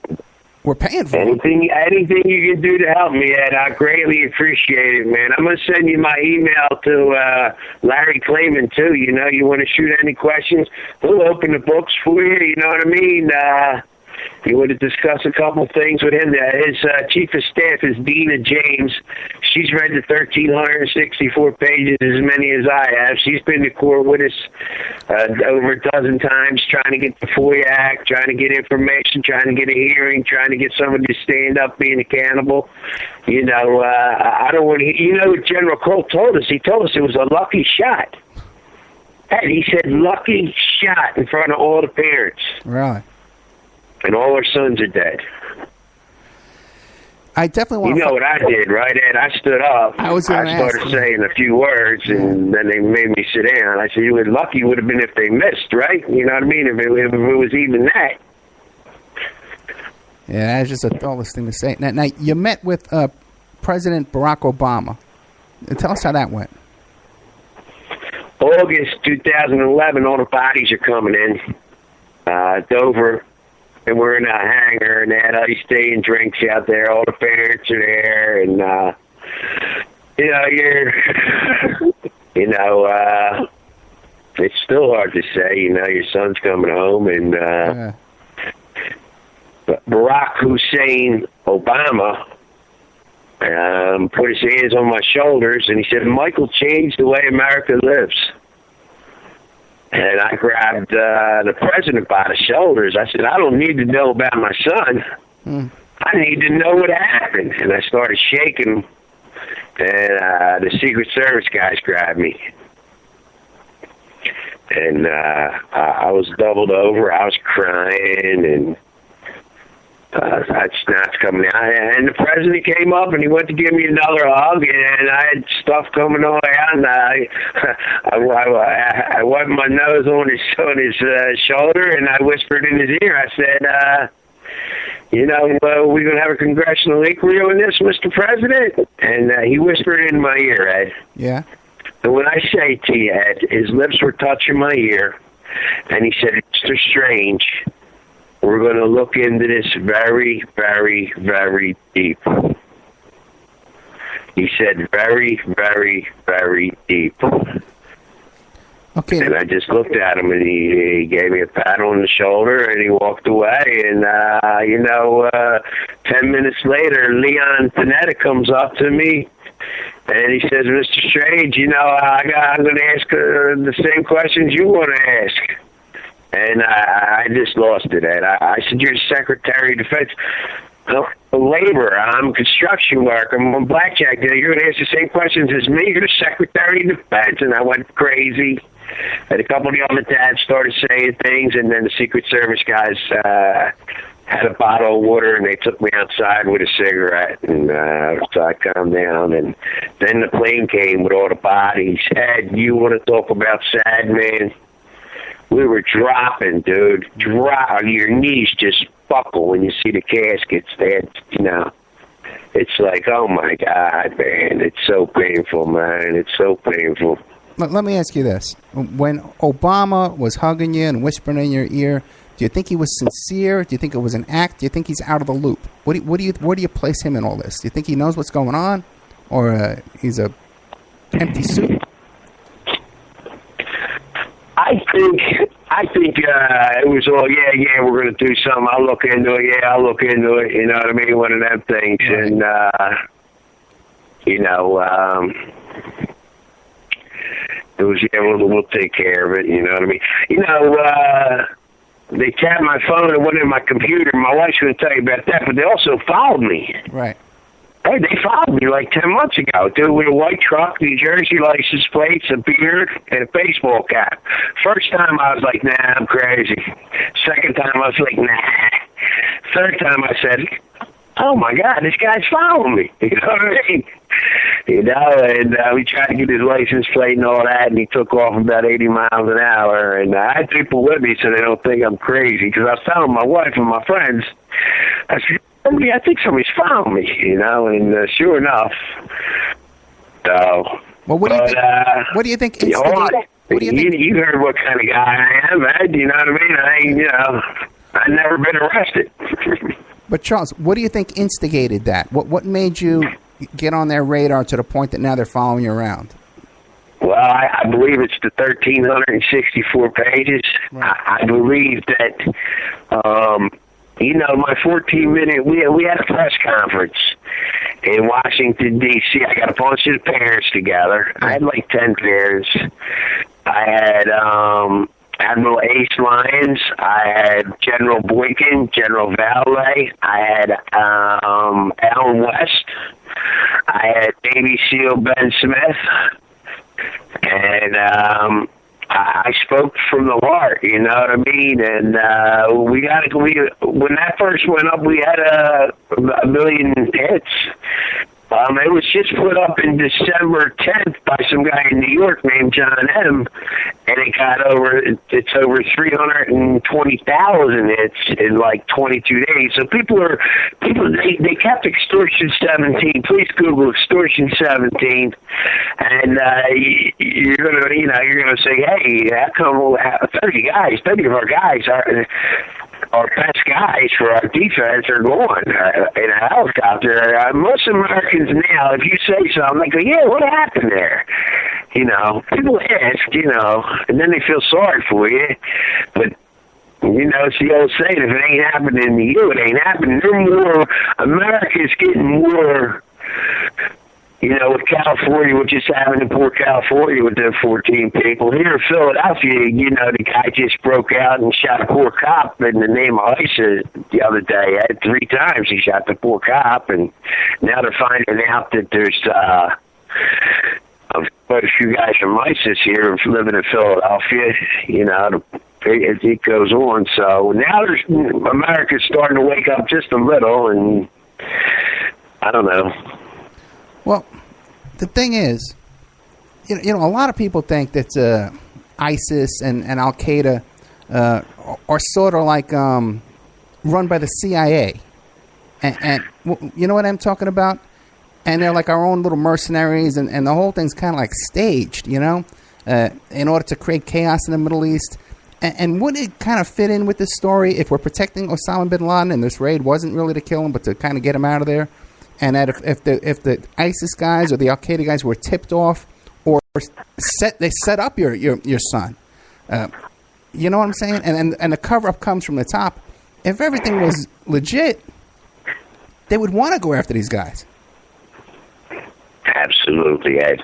We're paying for anything you can do to help me, Ed. I greatly appreciate it, man. I'm gonna send you my email to Larry Clayman too. You know, you want to shoot any questions, he'll open the books for you. You know what I mean? You want to discuss a couple things with him. His chief of staff is Dina James. She's read the 1,364 pages, as many as I have. She's been to court with us over a dozen times, trying to get the FOIA Act, trying to get information, trying to get a hearing, trying to get somebody to stand up, being accountable. You know, I don't want to. You know what General Colt told us? He told us it was a lucky shot. Hey, he said lucky shot in front of all the parents. Really? And all our sons are dead. I definitely want to... You know what I did, right, Ed? I stood up. I started saying a few words, and then they made me sit down. I said, lucky would have been if they missed, right? You know what I mean? If it was even that. Yeah, that's just a thoughtless thing to say. Now you met with President Barack Obama. Tell us how that went. August 2011, all the bodies are coming in. Dover... And we're in a hangar, and they had iced tea and drinks out there. All the parents are there, and it's still hard to say. You know, your son's coming home, and Barack Hussein Obama put his hands on my shoulders, and he said, "Michael changed the way America lives." And I grabbed the president by the shoulders. I said, I don't need to know about my son. I need to know what happened. And I started shaking, and the Secret Service guys grabbed me. And I was doubled over. I was crying, and I had snaps coming out. And the president came up, and he went to give me another hug, and I had stuff coming all out, and I wiped my nose on his shoulder, and I whispered in his ear. I said, we're going to have a congressional inquiry on this, Mr. President? And he whispered in my ear, Ed. Yeah. And when I say to you, Ed, his lips were touching my ear, and he said, Mr. Strange, we're going to look into this very, very, very deep. He said very, very, very deep. Okay. And I just looked at him, and he gave me a pat on the shoulder, and he walked away. And, 10 minutes later, Leon Panetta comes up to me, and he says, Mr. Strange, I'm going to ask the same questions you want to ask. And I just lost it, Ed. I said, you're Secretary of Defense. Labor. I'm construction worker. I'm a blackjack dealer. You're going to ask the same questions as me. You're the Secretary of Defense. And I went crazy. And a couple of the other dads started saying things, and then the Secret Service guys had a bottle of water, and they took me outside with a cigarette, and so I calmed down. And then the plane came with all the bodies. Ed, you want to talk about sad, man? We were dropping, dude. Your knees just buckle when you see the caskets. It's like, oh my God, man. It's so painful, man. It's so painful. Let me ask you this. When Obama was hugging you and whispering in your ear, do you think he was sincere? Do you think it was an act? Do you think he's out of the loop? Where do you place him in all this? Do you think he knows what's going on? Or he's a empty suit? I think it was all, we're going to do something. I'll look into it. Yeah, I'll look into it. You know what I mean? One of them things. And, it was, we'll take care of it. You know what I mean? they tapped my phone and went in my computer. My wife's going to tell you about that, but they also followed me. Right. Hey, they followed me like 10 months ago, dude, with a white truck, New Jersey license plates, a beard, and a baseball cap. First time I was like, nah, I'm crazy. Second time I was like, nah. Third time I said, oh my God, this guy's following me. You know what I mean? You know, and we tried to get his license plate and all that, and he took off about 80 miles an hour. And I had people with me so they don't think I'm crazy, because I was telling my wife and my friends, I said, I think somebody's found me, you know, and sure enough. So, well, what do you think? What do you think? You heard what kind of guy I am, Ed. You know what I mean? I ain't, you know, I've never been arrested. But Charles, what do you think instigated that? What made you get on their radar to the point that now they're following you around? Well, I believe it's the 1,364 pages. Right. I believe that. You know, my 14-minute, we had a press conference in Washington, D.C. I got a bunch of the parents together. I had like 10 parents. I had Admiral Ace Lyons. I had General Boykin, General Valet. I had Alan West. I had Navy SEAL Ben Smith. And I spoke from the heart, you know what I mean? And when that first went up, we had a million hits. It was just put up in December 10th by some guy in New York named John M. And it's over 320,000 hits in like 22 days. So they kept Extortion 17. Please Google Extortion 17. And you're gonna say, hey, how come 30 of our guys our best guys for our defense are going in a helicopter. Most Americans now, if you say something, they go, yeah, what happened there? You know, people ask, you know, and then they feel sorry for you. But, you know, it's the old saying, if it ain't happening to you, it ain't happening. America's getting more, you know, with California, what just happened in Port California with the 14 people. Here in Philadelphia, you know, the guy just broke out and shot a poor cop in the name of ISIS the other day. 3 times he shot the poor cop, and now they're finding out that there's quite a few guys from ISIS here living in Philadelphia. You know, it goes on. So now America's starting to wake up just a little, and I don't know. Well, the thing is, you know, a lot of people think that ISIS and Al Qaeda are sort of like run by the CIA, and you know what I'm talking about. And they're like our own little mercenaries, and the whole thing's kind of like staged, you know, in order to create chaos in the Middle East. And would it kind of fit in with this story if we're protecting Osama bin Laden and this raid wasn't really to kill him, but to kind of get him out of there? And that if the ISIS guys or the Al Qaeda guys were tipped off or they set up your son, you know what I'm saying? And the cover up comes from the top. If everything was legit, they would want to go after these guys. Absolutely, Ed.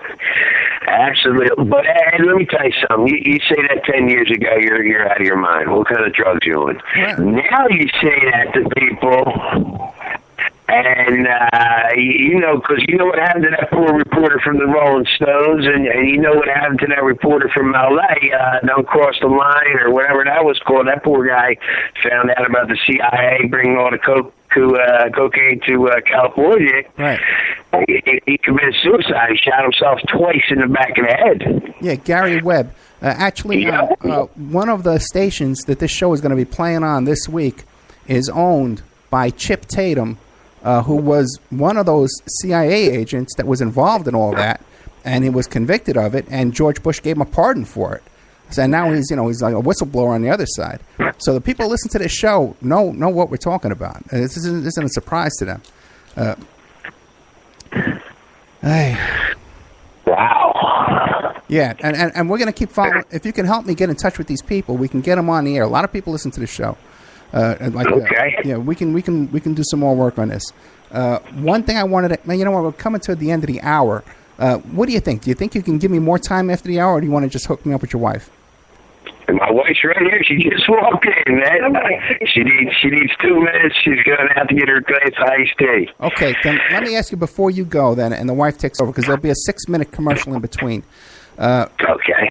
Absolutely. But Ed, let me tell you something. You say that 10 years ago, you're out of your mind. What kind of drugs you on? Right. Now you say that to people. And, you know, because you know what happened to that poor reporter from the Rolling Stones, and you know what happened to that reporter from L.A., Don't Cross the Line, or whatever that was called. That poor guy found out about the CIA bringing all the cocaine to California. Right. He committed suicide. He shot himself twice in the back of the head. Yeah, Gary Webb. Actually, one of the stations that this show is going to be playing on this week is owned by Chip Tatum, who was one of those CIA agents that was involved in all that, and he was convicted of it, and George Bush gave him a pardon for it. So now he's like a whistleblower on the other side. So the people who listen to this show know what we're talking about. This isn't a surprise to them. Wow. Yeah, and we're going to keep following. If you can help me get in touch with these people, we can get them on the air. A lot of people listen to the show. Okay. Yeah, we can do some more work on this. One thing I wanted to, you know what, we're coming to the end of the hour. What do you think? Do you think you can give me more time after the hour, or do you want to just hook me up with your wife? And my wife's right here. She just walked in, man. She needs 2 minutes. She's going out to get her glass of iced tea. Okay, then let me ask you before you go, then, and the wife takes over, because there'll be a 6-minute commercial in between. Okay.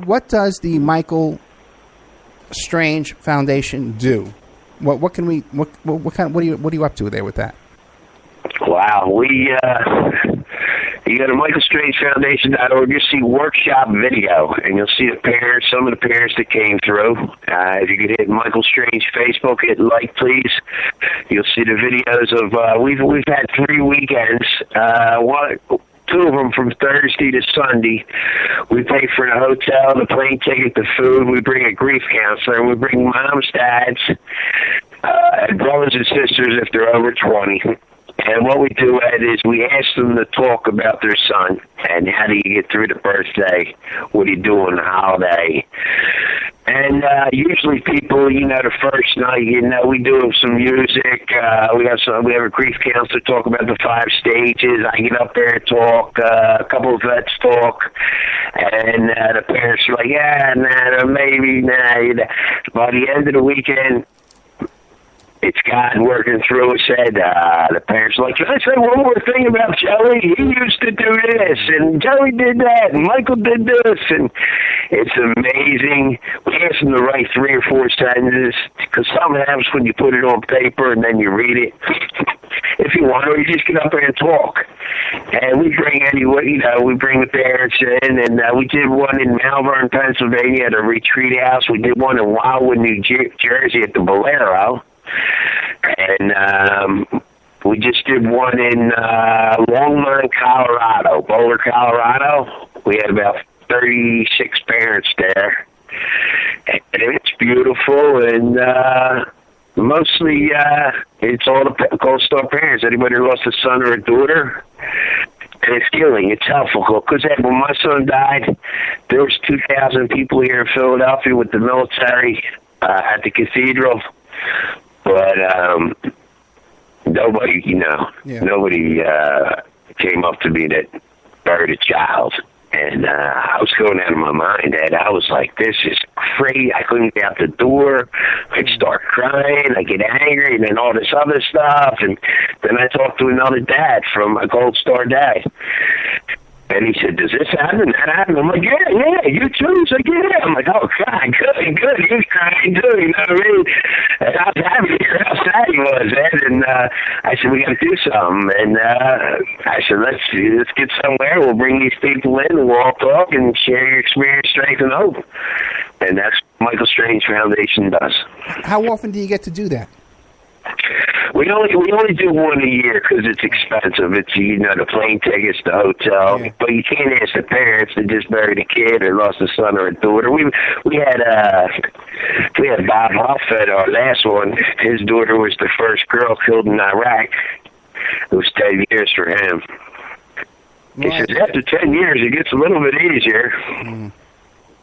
What does the Michael Strange Foundation do? What are you up to there with that? Wow, you go to michaelstrangefoundation.org, you'll see workshop video, and you'll see some of the parents that came through. If you could hit Michael Strange Facebook, hit like, please. You'll see the videos of, we've had 3 weekends, 2 of them from Thursday to Sunday. We pay for the hotel, the plane ticket, the food. We bring a grief counselor, and we bring moms, dads, brothers and sisters if they're over 20. And what we do, Ed, is we ask them to talk about their son and how do you get through the birthday, what do you do on the holiday. And usually people, the first night, we do some music. We have a grief counselor talk about the 5 stages. I get up there and talk. A couple of vets talk. And the parents are like, yeah, nah, maybe, nah. By the end of the weekend, it's God working through us. Said the parents are like, can I say one more thing about Joey? He used to do this, and Joey did that, and Michael did this, and it's amazing. We ask them to write 3 or 4 sentences, because something happens when you put it on paper and then you read it. If you want, or you just get up there and talk. And we bring we bring the parents in, and we did one in Malvern, Pennsylvania at a retreat house. We did one in Wildwood, New Jersey at the Bolero. And we just did one in Longmont, Colorado, Boulder, Colorado. We had about 36 parents there. And it's beautiful, and mostly it's all the Gold Star parents. Anybody who lost a son or a daughter. And it's healing. It's helpful. Because when my son died, there was 2,000 people here in Philadelphia with the military at the cathedral. But nobody came up to me that buried a child. And I was going out of my mind, and I was like, this is crazy. I couldn't get out the door. I'd start crying. I'd get angry, and then all this other stuff. And then I talked to another dad from a Gold Star dad. And he said, does this happen? That happen? I'm like, yeah, you too? He's like, yeah. I'm like, oh, God, good. He was crying, too, you know what I mean? And I was happy to hear how sad he was, Ed. And I said, we got to do something. And I said, let's get somewhere. We'll bring these people in, and we'll all talk and share your experience, strength, and hope. And that's what Michael Strange Foundation does. How often do you get to do that? We only do one a year because it's expensive. It's the plane tickets, the hotel. Yeah. But you can't ask the parents that just buried a kid or lost a son or a daughter. We had Bob Huffett, our last one. His daughter was the first girl killed in Iraq. It was 10 years for him. He says after 10 years it gets a little bit easier. Mm.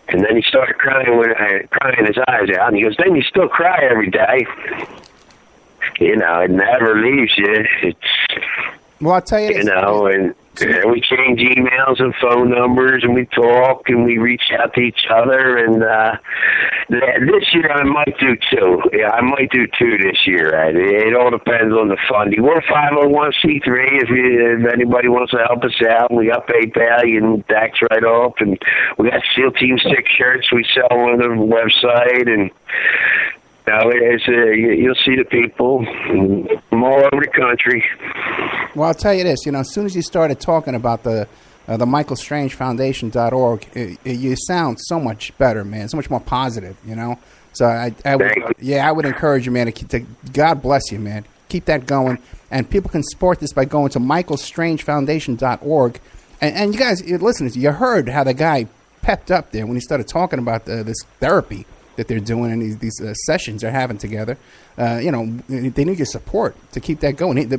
And then he started crying his eyes out. And he goes, then you still cry every day. It never leaves you. Well, I'll tell you, and we change emails and phone numbers, and we talk, and we reach out to each other. And this year I might do 2. Yeah, I might do 2 this year. Right? It all depends on the funding. We're 501c3. If anybody wants to help us out, we got PayPal, you can tax right off, and we got SEAL Team 6 shirts we sell on the website, and. You'll see the people from all over the country. Well, I'll tell you this. As soon as you started talking about the michaelstrangefoundation.org, you sound so much better, man. So much more positive, So I would encourage you, man. To God bless you, man. Keep that going, and people can support this by going to michaelstrangefoundation.org. And you guys, listeners, you heard how the guy pepped up there when he started talking about this therapy that they're doing and these sessions they're having together. They need your support to keep that going.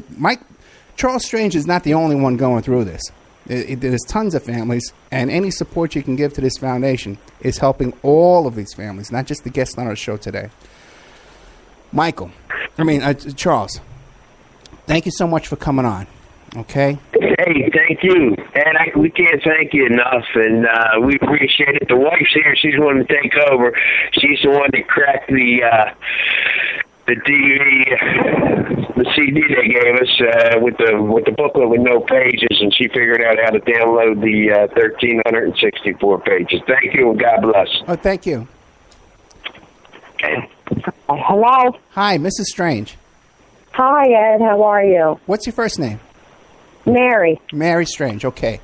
Charles Strange is not the only one going through this. There's tons of families, and any support you can give to this foundation is helping all of these families, not just the guests on our show today. Charles, thank you so much for coming on. Okay? Ed, Hey, thank you. And we can't thank you enough, and we appreciate it. The wife's here. She's the one to take over. She's the one that cracked the CD they gave us with the booklet with no pages, and she figured out how to download the 1,364 pages. Thank you, and God bless. Oh, thank you. Hello. Hi, Mrs. Strange. Hi, Ed. How are you? What's your first name? Mary. Mary Strange. Okay.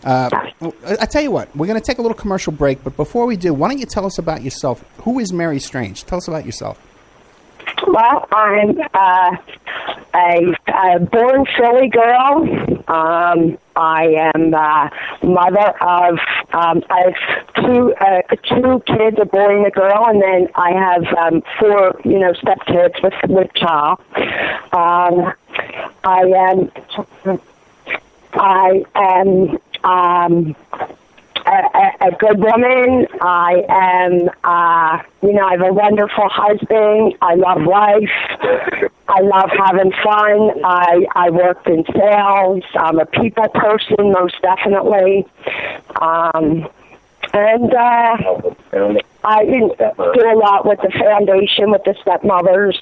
I tell you what, we're going to take a little commercial break, but before we do, why don't you tell us about yourself? Who is Mary Strange? Tell us about yourself. Well, I'm a born Philly girl. I am mother of I have two kids, a boy and a girl, and then I have 4 stepkids with child. I am a good woman. I am, I have a wonderful husband. I love life. I love having fun. I worked in sales. I'm a people person, most definitely. And I do a lot with the foundation, with the stepmothers.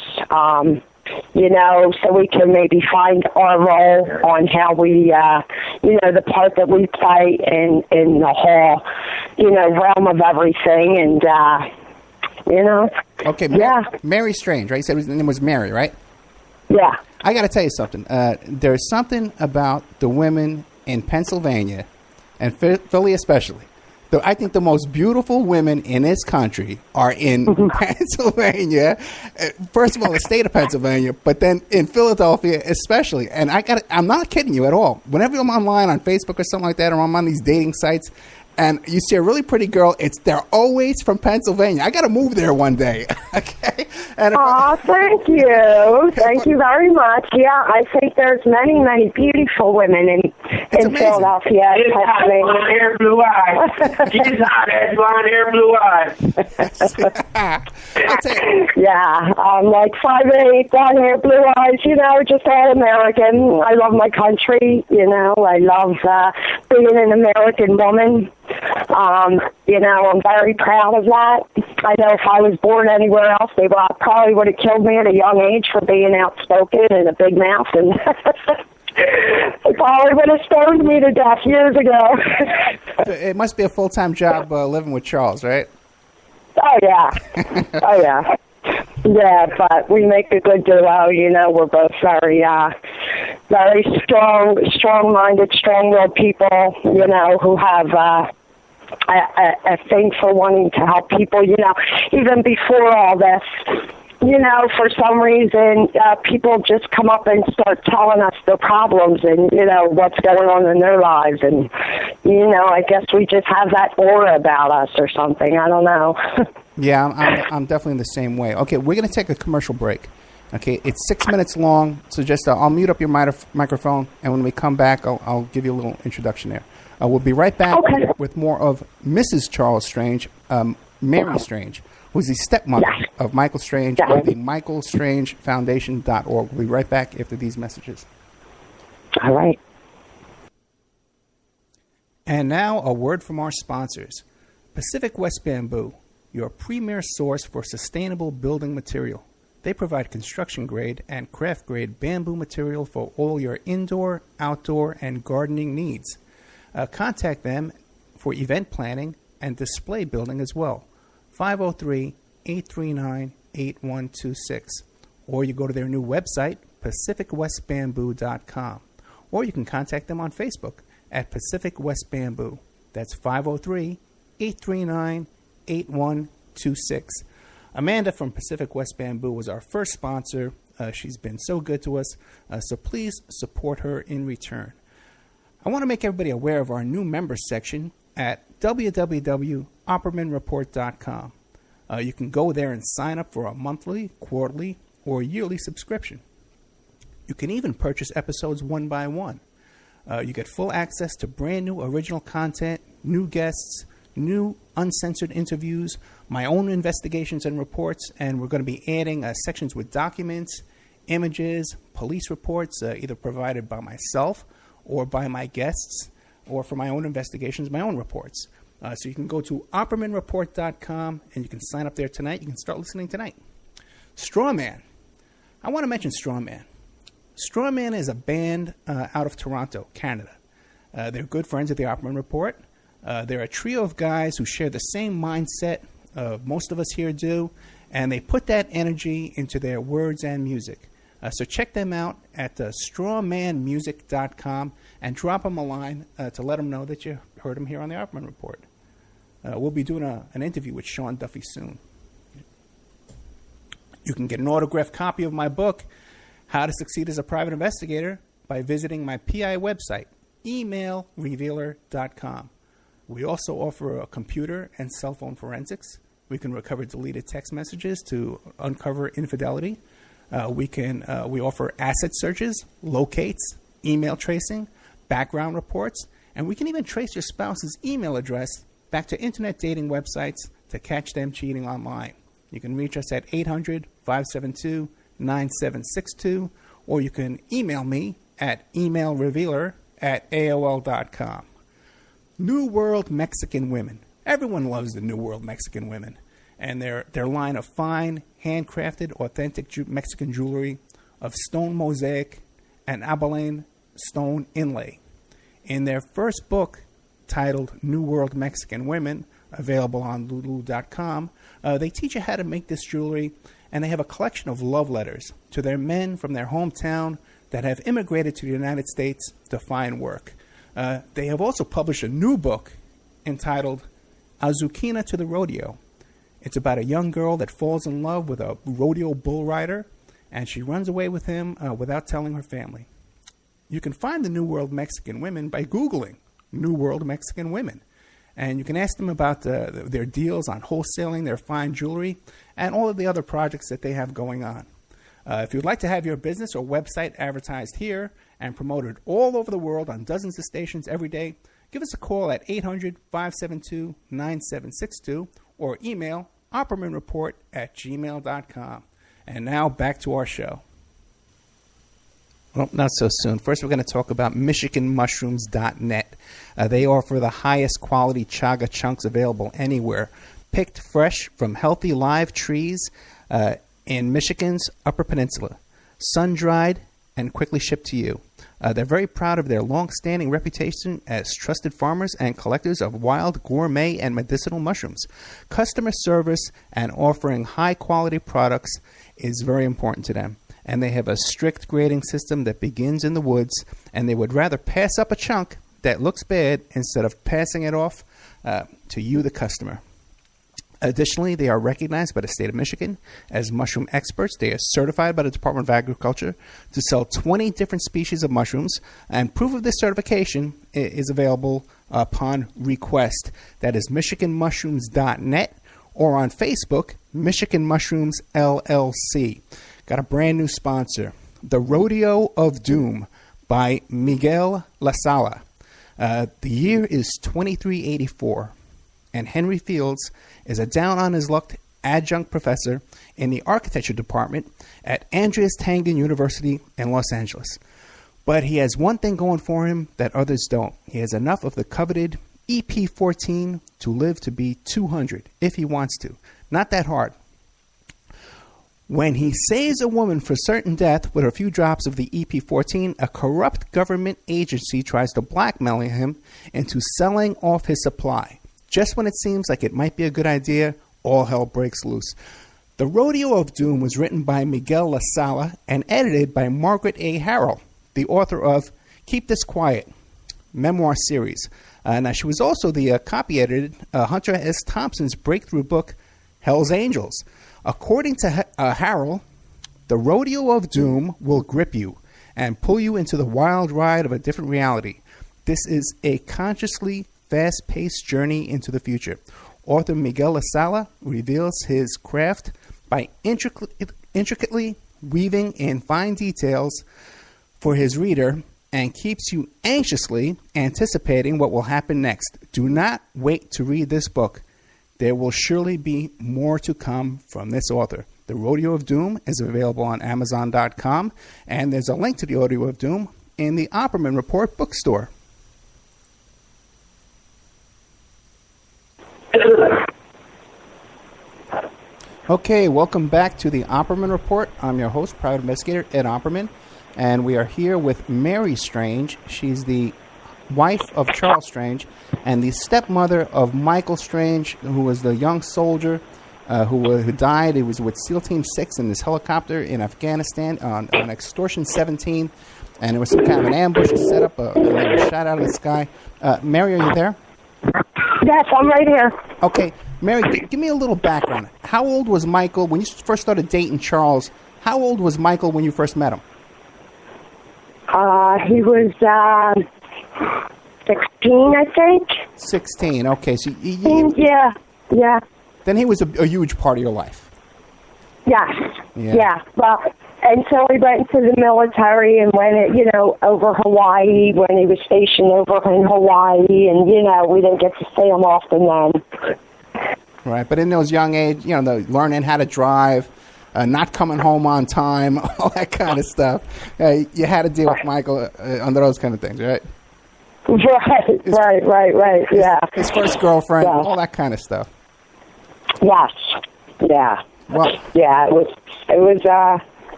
So we can maybe find our role on how we, the part that we play in the whole, realm of everything. And, Okay, yeah. Mary Strange, right? You said his name was Mary, right? Yeah. I got to tell you something. There's something about the women in Pennsylvania, and Philly especially. I think the most beautiful women in this country are in Pennsylvania. First of all, the state of Pennsylvania, but then in Philadelphia especially. And I'm not kidding you at all. Whenever I'm online on Facebook or something like that, or I'm on these dating sites, and you see a really pretty girl, they're always from Pennsylvania. I got to move there one day. Okay. Thank you. Thank you very much. Yeah, I think there's many, many beautiful women in Philadelphia. She's hot, blonde hair, blue eyes. She's hot, blonde hair, blue eyes. Yeah, I'm like 5'8", blonde hair, blue eyes, just all American. I love my country, I love being an American woman. I'm very proud of that. I know if I was born anywhere else, they probably would have killed me at a young age for being outspoken and a big mouth, and they probably would have stoned me to death years ago. It must be a full-time job living with Charles, right? Oh, yeah. Oh, yeah. Yeah, but we make a good duo. We're both very, very strong-minded, strong-willed people, who have a thing for wanting to help people, even before all this. For some reason, people just come up and start telling us their problems and, what's going on in their lives. And, I guess we just have that aura about us or something. I don't know. Yeah, I'm definitely the same way. Okay, we're going to take a commercial break. Okay, it's 6 minutes long, so just I'll mute up your microphone, and when we come back, I'll give you a little introduction there. We'll be right back with more of Mrs. Charles Strange, Mary Strange, who's the stepmother of Michael Strange of the MichaelStrangeFoundation.org. We'll be right back after these messages. All right. And now a word from our sponsors. Pacific West Bamboo, your premier source for sustainable building material. They provide construction-grade and craft-grade bamboo material for all your indoor, outdoor, and gardening needs. Contact them for event planning and display building as well. 503-839-8126. Or you go to their new website, pacificwestbamboo.com. Or you can contact them on Facebook at Pacific West Bamboo. That's 503-839-8126. Amanda from Pacific West Bamboo was our first sponsor. She's been so good to us, so please support her in return. I want to make everybody aware of our new members section at www.oppermanreport.com. You can go there and sign up for a monthly, quarterly, or yearly subscription. You can even purchase episodes one by one. You get full access to brand new original content, new guests, new uncensored interviews, my own investigations and reports, and we're going to be adding sections with documents, images, police reports, either provided by myself or by my guests, or for my own investigations, my own reports. So you can go to oppermanreport.com and you can sign up there tonight. You can start listening tonight. Strawman. I want to mention Strawman. Strawman is a band out of Toronto, Canada. They're good friends of the Opperman Report. They're a trio of guys who share the same mindset most of us here do, and they put that energy into their words and music. So check them out at strawmanmusic.com and drop them a line to let them know that you heard them here on the Opperman Report. We'll be doing an interview with Sean Duffy soon. You can get an autographed copy of my book, How to Succeed as a Private Investigator, by visiting my PI website, emailrevealer.com. We also offer a computer and cell phone forensics. We can recover deleted text messages to uncover infidelity. We offer asset searches, locates, email tracing, background reports, and we can even trace your spouse's email address back to internet dating websites to catch them cheating online. You can reach us at 800-572-9762, or you can email me at emailrevealer@aol.com. New World Mexican Women. Everyone loves the New World Mexican Women, and their line of fine, handcrafted, authentic Mexican jewelry of stone mosaic and abalone stone inlay. In their first book, titled New World Mexican Women, available on lulu.com, they teach you how to make this jewelry, and they have a collection of love letters to their men from their hometown that have immigrated to the United States to find work. They have also published a new book entitled Azuquina to the Rodeo. It's about a young girl that falls in love with a rodeo bull rider, and she runs away with him without telling her family. You can find the New World Mexican Women by Googling New World Mexican Women. And you can ask them about their deals on wholesaling their fine jewelry and all of the other projects that they have going on. If you'd like to have your business or website advertised here and promoted all over the world on dozens of stations every day, give us a call at 800-572-9762 or email oppermanreport@gmail.com. And now back to our show. Well, not so soon. First, we're going to talk about MichiganMushrooms.net. They offer the highest quality chaga chunks available anywhere, picked fresh from healthy live trees in Michigan's Upper Peninsula, sun-dried and quickly shipped to you. They're very proud of their long-standing reputation as trusted farmers and collectors of wild, gourmet, and medicinal mushrooms. Customer service and offering high-quality products is very important to them. And they have a strict grading system that begins in the woods, and they would rather pass up a chunk that looks bad instead of passing it off to you, the customer. Additionally, they are recognized by the state of Michigan as mushroom experts. They are certified by the Department of Agriculture to sell 20 different species of mushrooms, and proof of this certification is available upon request. That is MichiganMushrooms.net or on Facebook, Michigan Mushrooms LLC. Got a brand new sponsor, The Rodeo of Doom by Miguel La Sala. The year is 2384, and Henry Fields is a down-on-his-luck adjunct professor in the architecture department at Andreas Tangen University in Los Angeles. But he has one thing going for him that others don't. He has enough of the coveted EP14 to live to be 200, if he wants to. Not that hard. When he saves a woman for certain death with a few drops of the EP14, a corrupt government agency tries to blackmail him into selling off his supply. Just when it seems like it might be a good idea, all hell breaks loose. The Rodeo of Doom was written by Miguel La Sala and edited by Margaret A. Harrell, the author of Keep This Quiet, memoir series. Now, she was also the copy edited Hunter S. Thompson's breakthrough book, Hell's Angels. According to Harrell, the Rodeo of Doom will grip you and pull you into the wild ride of a different reality. This is a consciously fast-paced journey into the future. Author Miguel La Sala reveals his craft by intricately weaving in fine details for his reader and keeps you anxiously anticipating what will happen next. Do not wait to read this book. There will surely be more to come from this author. The Rodeo of Doom is available on Amazon.com, and there's a link to the Rodeo of Doom in the Opperman Report bookstore. Okay, welcome back to the Opperman Report. I'm your host, private investigator Ed Opperman, and we are here with Mary Strange. She's the wife of Charles Strange and the stepmother of Michael Strange, who was the young soldier who died. He was with SEAL Team 6 in this helicopter in Afghanistan on Extortion 17, and it was some kind of an ambush, a setup, and they were shot out of the sky. Mary, are you there? Yes, I'm right here. Okay, Mary, give me a little background. How old was Michael when you first started dating Charles? How old was Michael when you first met him? He was 16, I think. 16, okay. So Yeah. Then he was a huge part of your life. Yes. Yeah. Yeah. Well, until he went into the military and went, over Hawaii, when he was stationed over in Hawaii, and, we didn't get to see him often then. Right, but in those young age, the learning how to drive, not coming home on time, all that kind of stuff. You had to deal with Michael under those kind of things, right? Right, yeah. His first girlfriend, yeah. All that kind of stuff. Yes, yeah. Well, yeah, it was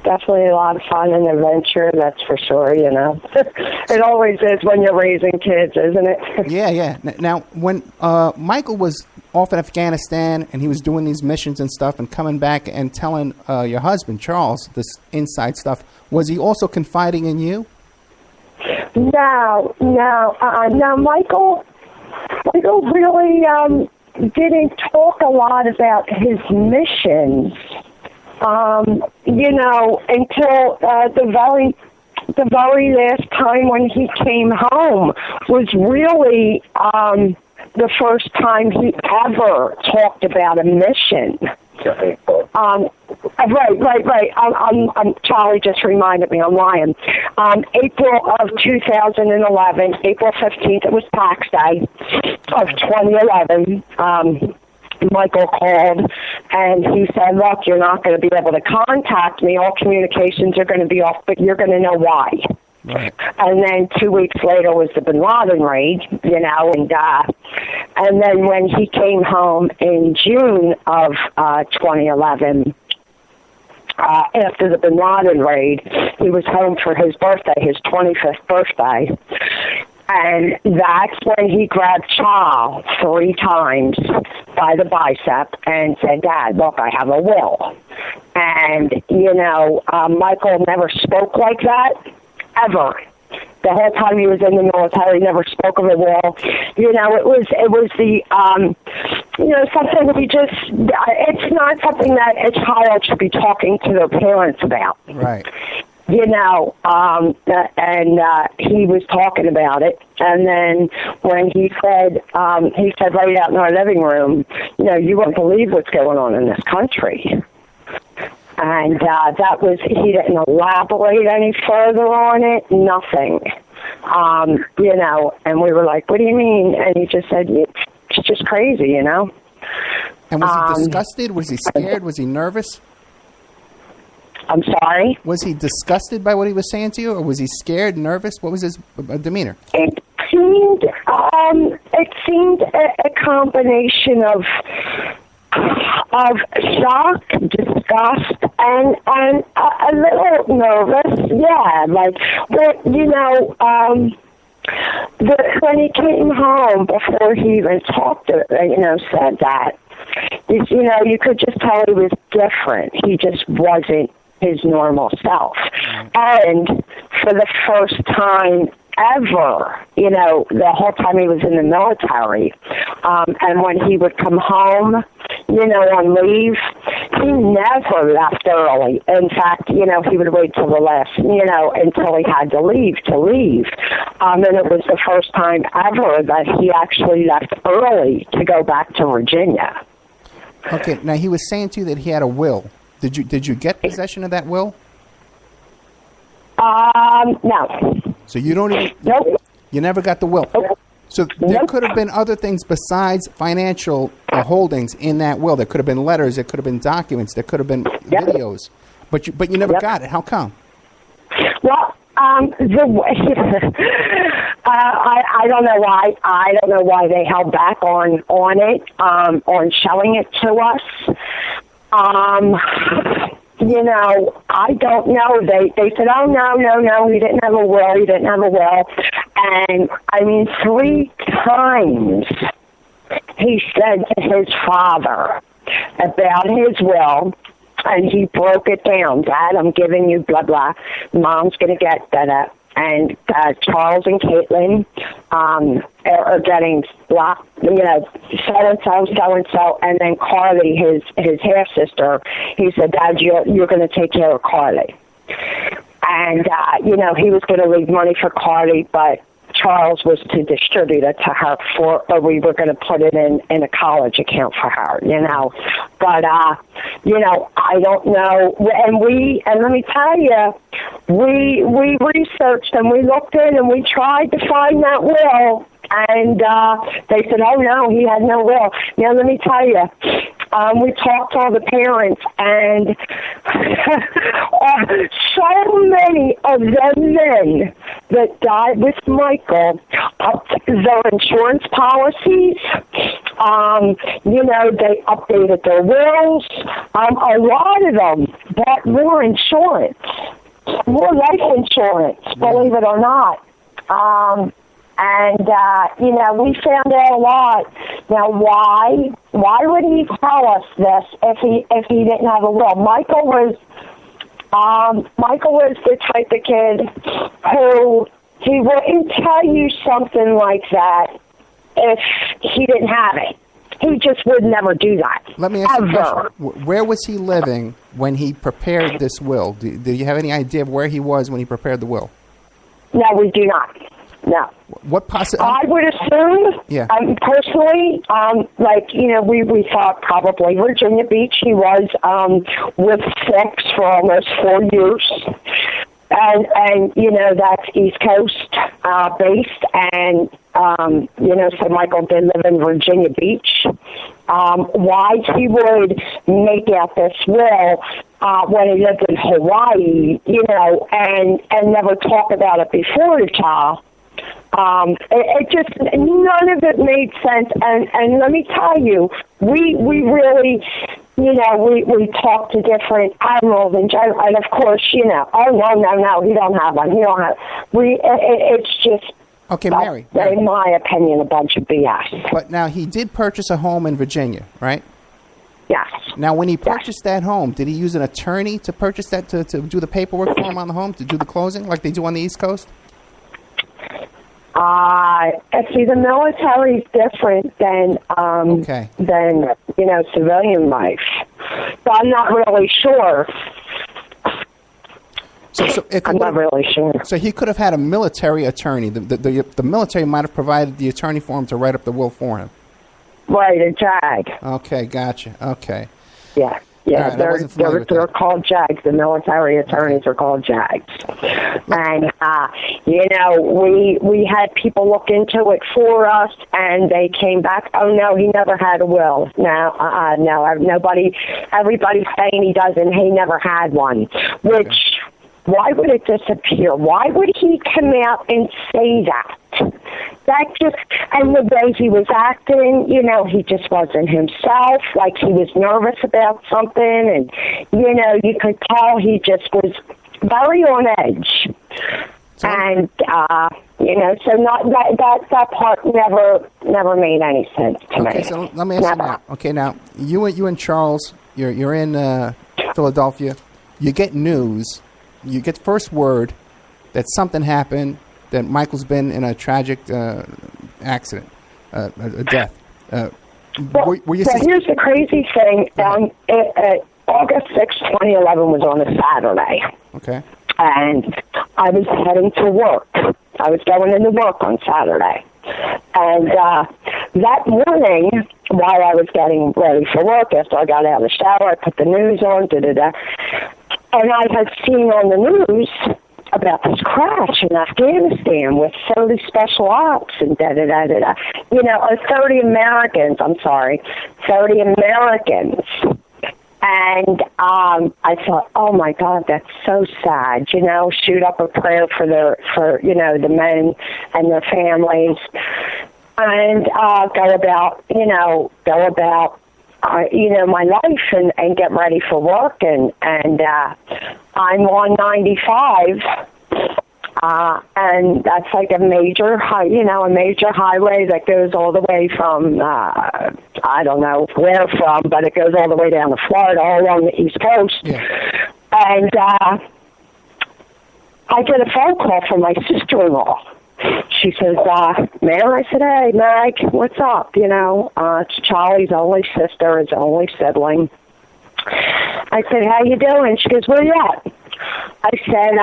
definitely a lot of fun and adventure, that's for sure, It always is when you're raising kids, isn't it? Yeah. Now, when Michael was off in Afghanistan and he was doing these missions and stuff and coming back and telling your husband, Charles, this inside stuff, was he also confiding in you? No. Michael really didn't talk a lot about his missions, until the very last time when he came home was really the first time he ever talked about a mission. Right. I'm Charlie just reminded me, I'm lying. April of 2011, April 15th, it was tax day of 2011. Michael called and he said, look, you're not going to be able to contact me. All communications are going to be off, but you're going to know why. Right. And then 2 weeks later was the Bin Laden raid, and then when he came home in June of 2011, after the Bin Laden raid, he was home for his birthday, his 25th birthday. And that's when he grabbed Charles 3 times by the bicep and said, Dad, look, I have a will. And, Michael never spoke like that, ever. The whole time he was in the military, he never spoke of a will. It was the, something that it's not something that a child should be talking to their parents about. Right. And he was talking about it. And then when he said right out in our living room, you won't believe what's going on in this country. And that was, he didn't elaborate any further on it, nothing. And we were like, what do you mean? And he just said, it's just crazy, And was he disgusted? Was he scared? Was he nervous? I'm sorry? Was he disgusted by what he was saying to you, or was he scared, nervous? What was his demeanor? It seemed a combination of shock, disgust, and a little nervous. Yeah, like, when he came home, before he even talked to, said that, you could just tell he was different. He just wasn't his normal self. And for the first time ever, the whole time he was in the military, and when he would come home, on leave, he never left early. In fact, he would wait till the last, until he had to leave. And it was the first time ever that he actually left early to go back to Virginia. Okay, now he was saying to you that he had a will. Did you get possession of that will? No. So you don't even... Nope. You never got the will. Nope. So there could have been other things besides financial holdings in that will. There could have been letters. There could have been documents. There could have been videos. But you never got it. How come? Well, The way, I don't know why. I don't know why they held back on it, on showing it to us. You know, I don't know. They said, oh, no, he didn't have a will, And, I mean, 3 times he said to his father about his will, and he broke it down. Dad, I'm giving you blah, blah. Mom's going to get that. And Charles and Caitlin are getting blocked, you know, so-and-so. And then Carly, his half-sister, he said, Dad, you're going to take care of Carly. And, you know, he was going to leave money for Carly, but Charles was to distribute it to her or we were going to put it in a college account for her, you know. But, you know, I don't know. And let me tell you, we researched and we looked in and we tried to find that will. And they said, oh, no, he had no will. Now, let me tell you, we talked to all the parents, and so many of the men that died with Michael upped their insurance policies. You know, they updated their wills. A lot of them bought more insurance, more life insurance, believe it or not. And, you know, we found out a lot. Now, why would he tell us this if he didn't have a will? Michael was the type of kid who he wouldn't tell you something like that if he didn't have it. He just would never do that. Let me ask you a question. Where was he living when he prepared this will? Do you have any idea of where he was when he prepared the will? No, we do not. No. What I would assume, personally, like, you know, we thought probably Virginia Beach. He was with sex for almost 4 years. And you know, that's East Coast based. And, you know, so Michael did live in Virginia Beach. Why he would make out this will when he lived in Hawaii, you know, and never talk about it before the child. It just, none of it made sense. And let me tell you, we really, you know, we talked to different admirals and generals, and of course, you know, oh, no, he don't have one. It's just, okay, Mary, in my opinion, a bunch of BS. But now he did purchase a home in Virginia, right? Yes. Now, when he purchased that home, did he use an attorney to purchase that, to do the paperwork for him on the home, to do the closing like they do on the East Coast? See, the military is different than you know, civilian life. So I'm not really sure. I'm not really sure. So he could have had a military attorney. The military might have provided the attorney for him to write up the will for him. Right, a JAG. Okay, gotcha. Okay. Yeah. Yeah, right, they're called JAGs. The military attorneys are called JAGs. And, you know, we had people look into it for us, and they came back, oh, no, he never had a will. No, everybody's saying he doesn't. He never had one, which, why would it disappear? Why would he come out and say that? That just, and the way he was acting, you know, he just wasn't himself, like he was nervous about something, and, you know, you could tell he just was very on edge. And, you know, so not that part never made any sense to me. Okay, so let me ask you now. Okay, now, you and Charles, you're in Philadelphia, you get news, you get first word that something happened, that Michael's been in a tragic accident, a death. Here's the crazy thing. August 6, 2011 was on a Saturday. Okay. And I was heading to work. I was going into work on Saturday. And that morning, while I was getting ready for work, after I got out of the shower, I put the news on, and I had seen on the news about this crash in Afghanistan with 30 special ops and da-da-da-da-da. You know, 30 Americans And I thought, oh my God, that's so sad. Shoot up a prayer for the men and their families, and go about my life and get ready for work. And I'm on 95. And that's like a major highway that goes all the way from, I don't know where from, but it goes all the way down to Florida, all along the East Coast. Yeah. And I get a phone call from my sister-in-law. She says, Mary, I said, hey, Mag, what's up? It's Charlie's only sister, his only sibling. I said, how you doing? She goes, where you at? I said,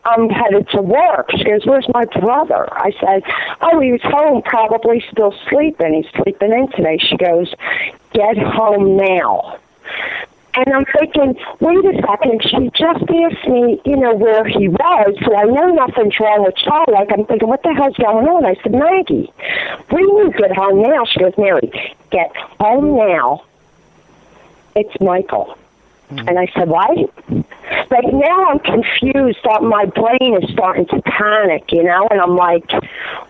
I'm headed to work. She goes, where's my brother? I said, oh, he was home, probably still sleeping. He's sleeping in today. She goes, get home now. And I'm thinking, wait a second, she just asked me, where he was, so I know nothing's wrong with Charlie. Like, I'm thinking, what the hell's going on? I said, Maggie, when you get home now? She goes, Mary, get home now. It's Michael. And I said, what? Like, now I'm confused. My brain is starting to panic, and I'm like,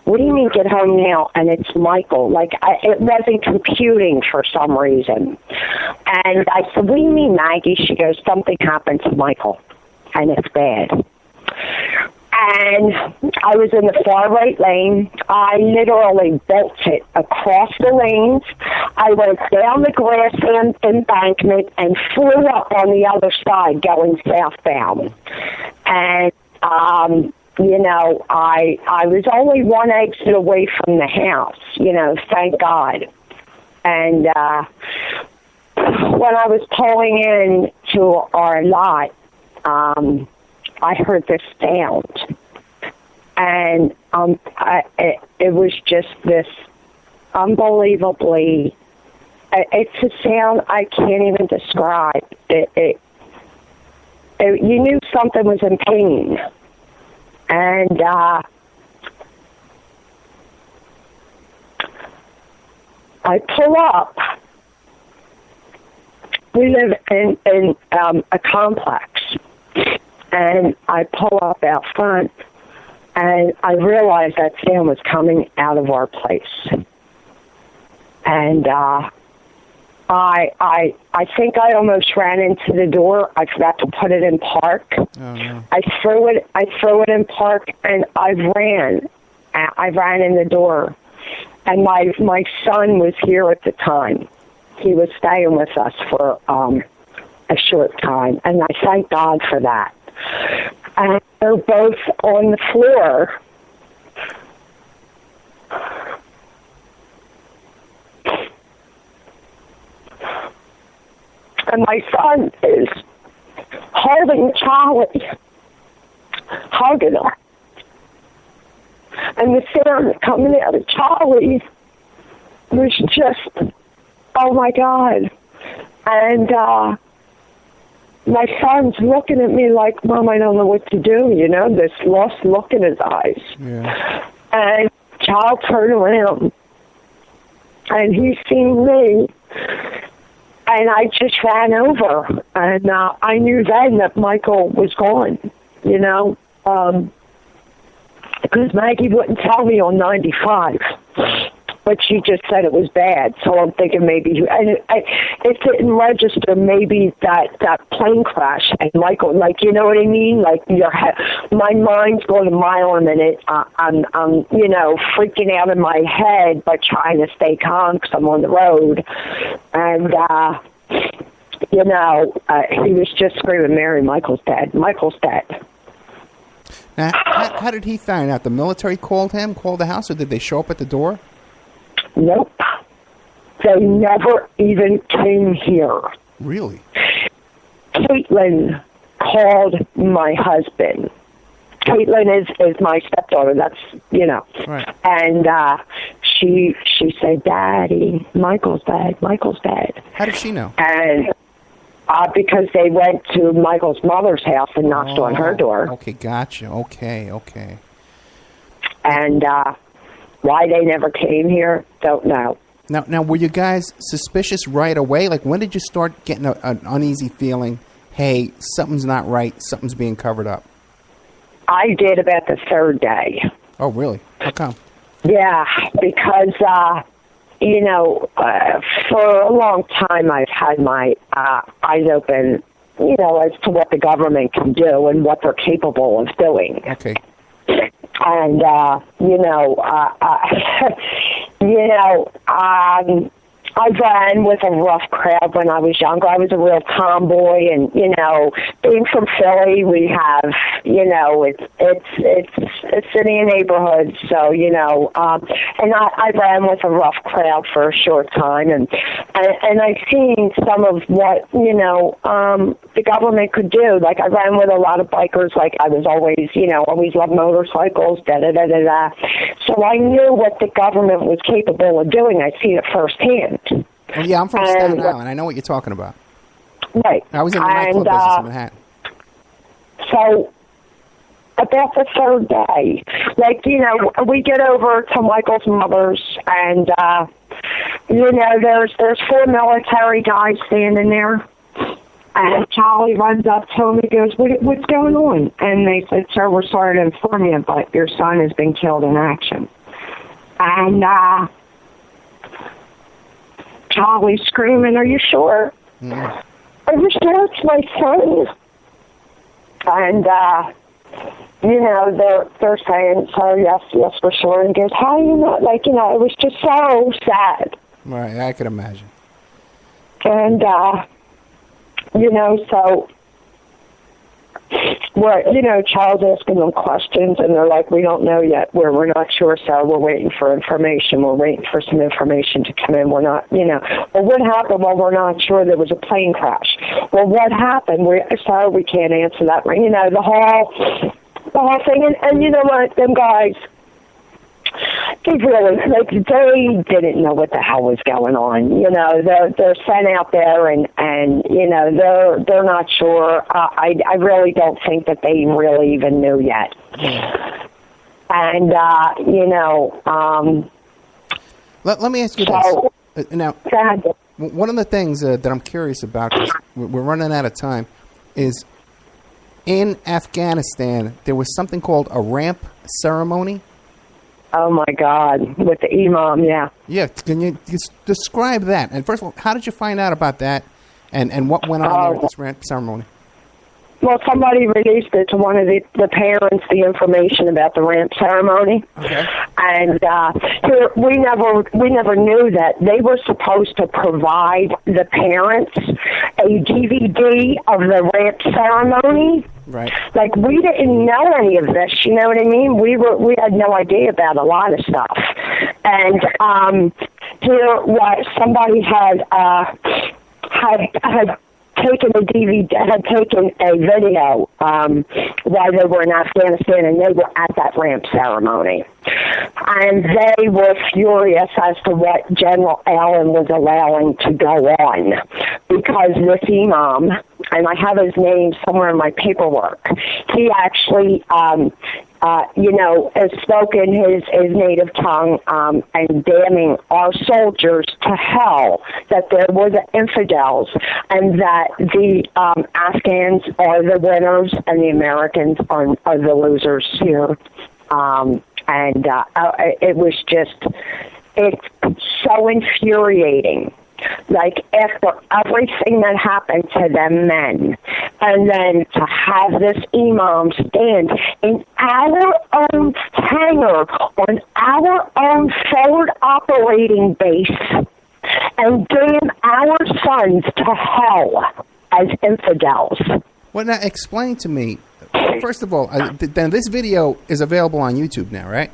what do you mean get home now? And it's Michael. Like, it wasn't computing for some reason. And I said, what do you mean, Maggie? She goes, something happened to Michael, and it's bad. And I was in the far right lane. I literally bolted across the lanes. I went down the grass embankment and flew up on the other side going southbound. And, I was only one exit away from the house, thank God. And when I was pulling in to our lot, I heard this sound, and it was just this unbelievably. It's a sound I can't even describe. You knew something was in pain, and I pull up. We live in a complex. And I pull up out front, and I realized that sound was coming out of our place. And I think I almost ran into the door. I forgot to put it in park. Oh, no. I threw it in park, and I ran in the door. And my son was here at the time. He was staying with us for a short time, and I thank God for that. And they're both on the floor. And my son is holding Charlie, hugging him. And the sound coming out of Charlie was just, oh my God. And my son's looking at me like, Mom, I don't know what to do, this lost look in his eyes. Yeah. And Child turned around, and he seen me, and I just ran over, and I knew then that Michael was gone, because Maggie wouldn't tell me on 95. But she just said it was bad, so I'm thinking maybe, and it didn't register maybe that plane crash and Michael, like, you know what I mean? Like, my mind's going a mile a minute. I'm freaking out in my head, but trying to stay calm because I'm on the road. And, he was just screaming, Mary, Michael's dead. Michael's dead. Now, how did he find out? The military called the house, or did they show up at the door? Nope. They never even came here. Really? Caitlin called my husband. Caitlin is my stepdaughter. That's, Right. And she said, Daddy, Michael's dead. Michael's dead. How did she know? And because they went to Michael's mother's house and knocked on her door. Okay, gotcha. Okay. And why they never came here, don't know. Now, were you guys suspicious right away? Like, when did you start getting an uneasy feeling, hey, something's not right, something's being covered up? I did about the third day. Oh, really? How come? Yeah, because, for a long time I've had my eyes open, as to what the government can do and what they're capable of doing. Okay. And, I ran with a rough crowd when I was younger. I was a real tomboy, and being from Philly, we have it's a city and neighborhood, so and I ran with a rough crowd for a short time, and I've seen some of what the government could do. Like, I ran with a lot of bikers. Like, I was always always loved motorcycles. So I knew what the government was capable of doing. I'd seen it firsthand. Oh, yeah, I'm from Staten Island. I know what you're talking about. Right. I was in the nightclub business in Manhattan. So, about the third day, we get over to Michael's mother's, and, there's 4 military guys standing there. And Charlie runs up to him and goes, what's going on? And they said, sir, we're sorry to inform you, but your son has been killed in action. And, Charlie's screaming, are you sure? Mm. Are you sure it's my son? And, they're saying, so yes, we're sure. And he goes, how do you know? It was just so sad. Right, I could imagine. And, so we're, Charles asking them questions, and they're like, we don't know yet. We're not sure, so we're waiting for information. We're waiting for some information to come in. We're not, well, what happened? Well, we're not sure. There was a plane crash. Well, what happened? Sorry, we can't answer that. The whole thing. And you know what? Them guys, they really, they didn't know what the hell was going on. They're sent out there, and they're not sure. I really don't think that they really even knew yet. And let me ask you this. Now, one of the things that I'm curious about, because we're running out of time, is in Afghanistan there was something called a ramp ceremony. Oh, my God, with the imam, yeah. Yeah, can you describe that? And first of all, how did you find out about that, and what went on there at this ramp ceremony? Well, somebody released it to one of the parents, the information about the ramp ceremony. Okay. And we never knew that they were supposed to provide the parents a DVD of the ramp ceremony. Right. Like, we didn't know any of this, you know what I mean? We had no idea about a lot of stuff. And somebody had taken a DVD, had taken a video while they were in Afghanistan, and they were at that ramp ceremony. And they were furious as to what General Allen was allowing to go on, because this imam, and I have his name somewhere in my paperwork, he actually has spoken his native tongue and damning our soldiers to hell, that there were the infidels, and that the Afghans are the winners and the Americans are the losers here. It was just, it's so infuriating. Like, after everything that happened to them men, and then to have this imam stand in our own hangar on our own forward operating base and damn our sons to hell as infidels. Well, now, explain to me, first of all, then this video is available on YouTube now, right?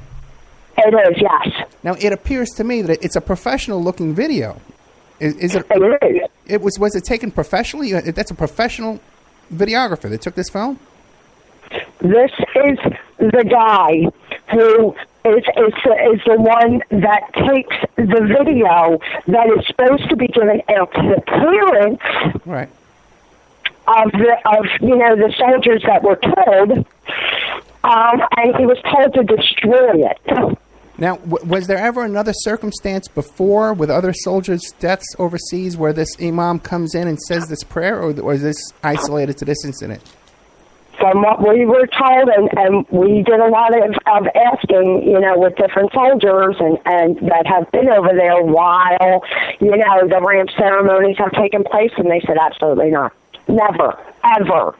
It is, yes. Now, it appears to me that it's a professional-looking video. Is it? It was it taken professionally? That's a professional videographer that took this film? This is the guy who is the one that takes the video that is supposed to be given out to the parents, right, of the soldiers that were killed, and he was told to destroy it. Now, was there ever another circumstance before with other soldiers' deaths overseas where this imam comes in and says this prayer, or is this isolated to this incident? From what we were told, and we did a lot of asking, with different soldiers and that have been over there while, the ramp ceremonies have taken place, and they said absolutely not. Never, ever,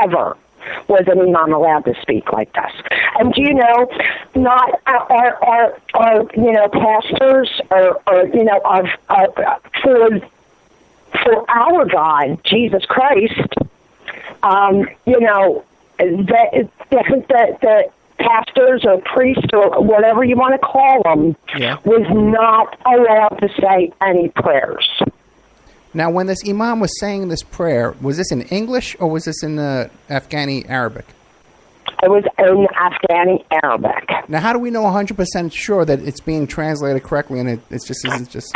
ever was an imam allowed to speak like this. And not our pastors or for our God, Jesus Christ, the pastors or priests or whatever you want to call them was not allowed to say any prayers. Now, when this imam was saying this prayer, was this in English or was this in Afghani Arabic? It was in Afghani Arabic. Now, how do we know 100% sure that it's being translated correctly and it isn't just...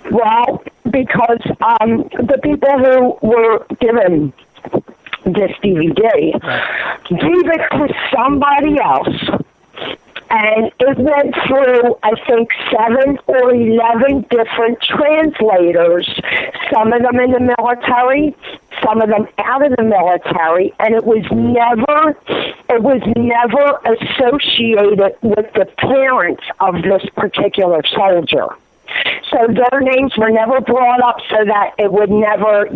Well, because the people who were given this DVD gave it to somebody else, and it went through, I think, 7 or 11 different translators, some of them in the military, some of them out of the military, and it was never associated with the parents of this particular soldier. So their names were never brought up so that it would never,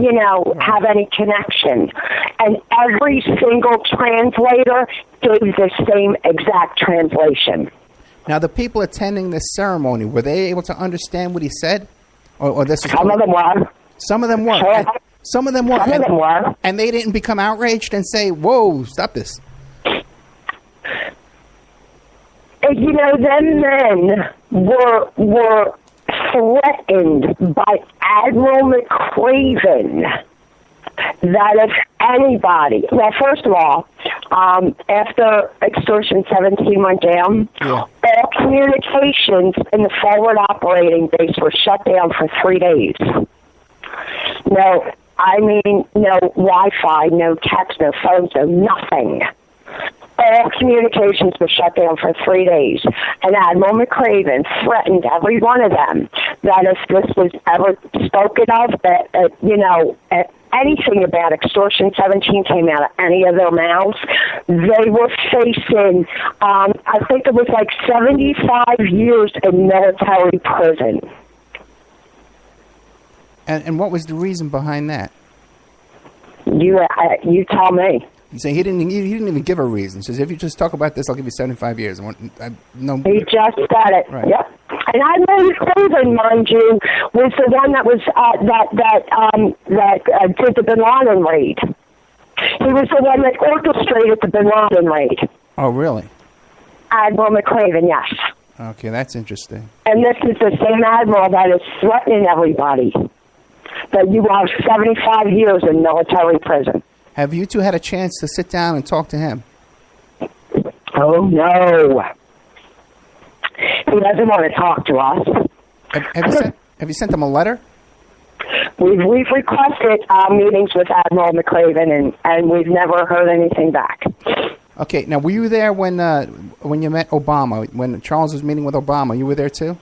have any connection. And every single translator gave the same exact translation. Now, the people attending this ceremony, were they able to understand what he said? Or this is Some of them were. Some of them were. Sure. Some of them were. Some of them were. And they didn't become outraged and say, whoa, stop this. Them men were threatened by Admiral McCraven that if anybody, well, first of all, after Extortion 17 went down, all communications in the forward operating base were shut down for 3 days. No Wi-Fi, no text, no phones, no nothing. All communications were shut down for 3 days. And Admiral McCraven threatened every one of them that if this was ever spoken of, anything about Extortion 17 came out of any of their mouths, they were facing, I think it was like 75 years in military prison. And what was the reason behind that? You tell me. You say he didn't even give a reason. He says, if you just talk about this, I'll give you 75 years. No. He just said it. Right. Yep. And Admiral McCraven, mind you, was the one that was that did the Bin Laden raid. He was the one that orchestrated the Bin Laden raid. Oh, really? Admiral McCraven, yes. Okay, that's interesting. And this is the same admiral that is threatening everybody that you have 75 years in military prison. Have you two had a chance to sit down and talk to him? Oh, no. He doesn't want to talk to us. Have you sent him a letter? We've requested meetings with Admiral McCraven, and we've never heard anything back. Okay, now were you there when you met Obama, when Charles was meeting with Obama? You were there too?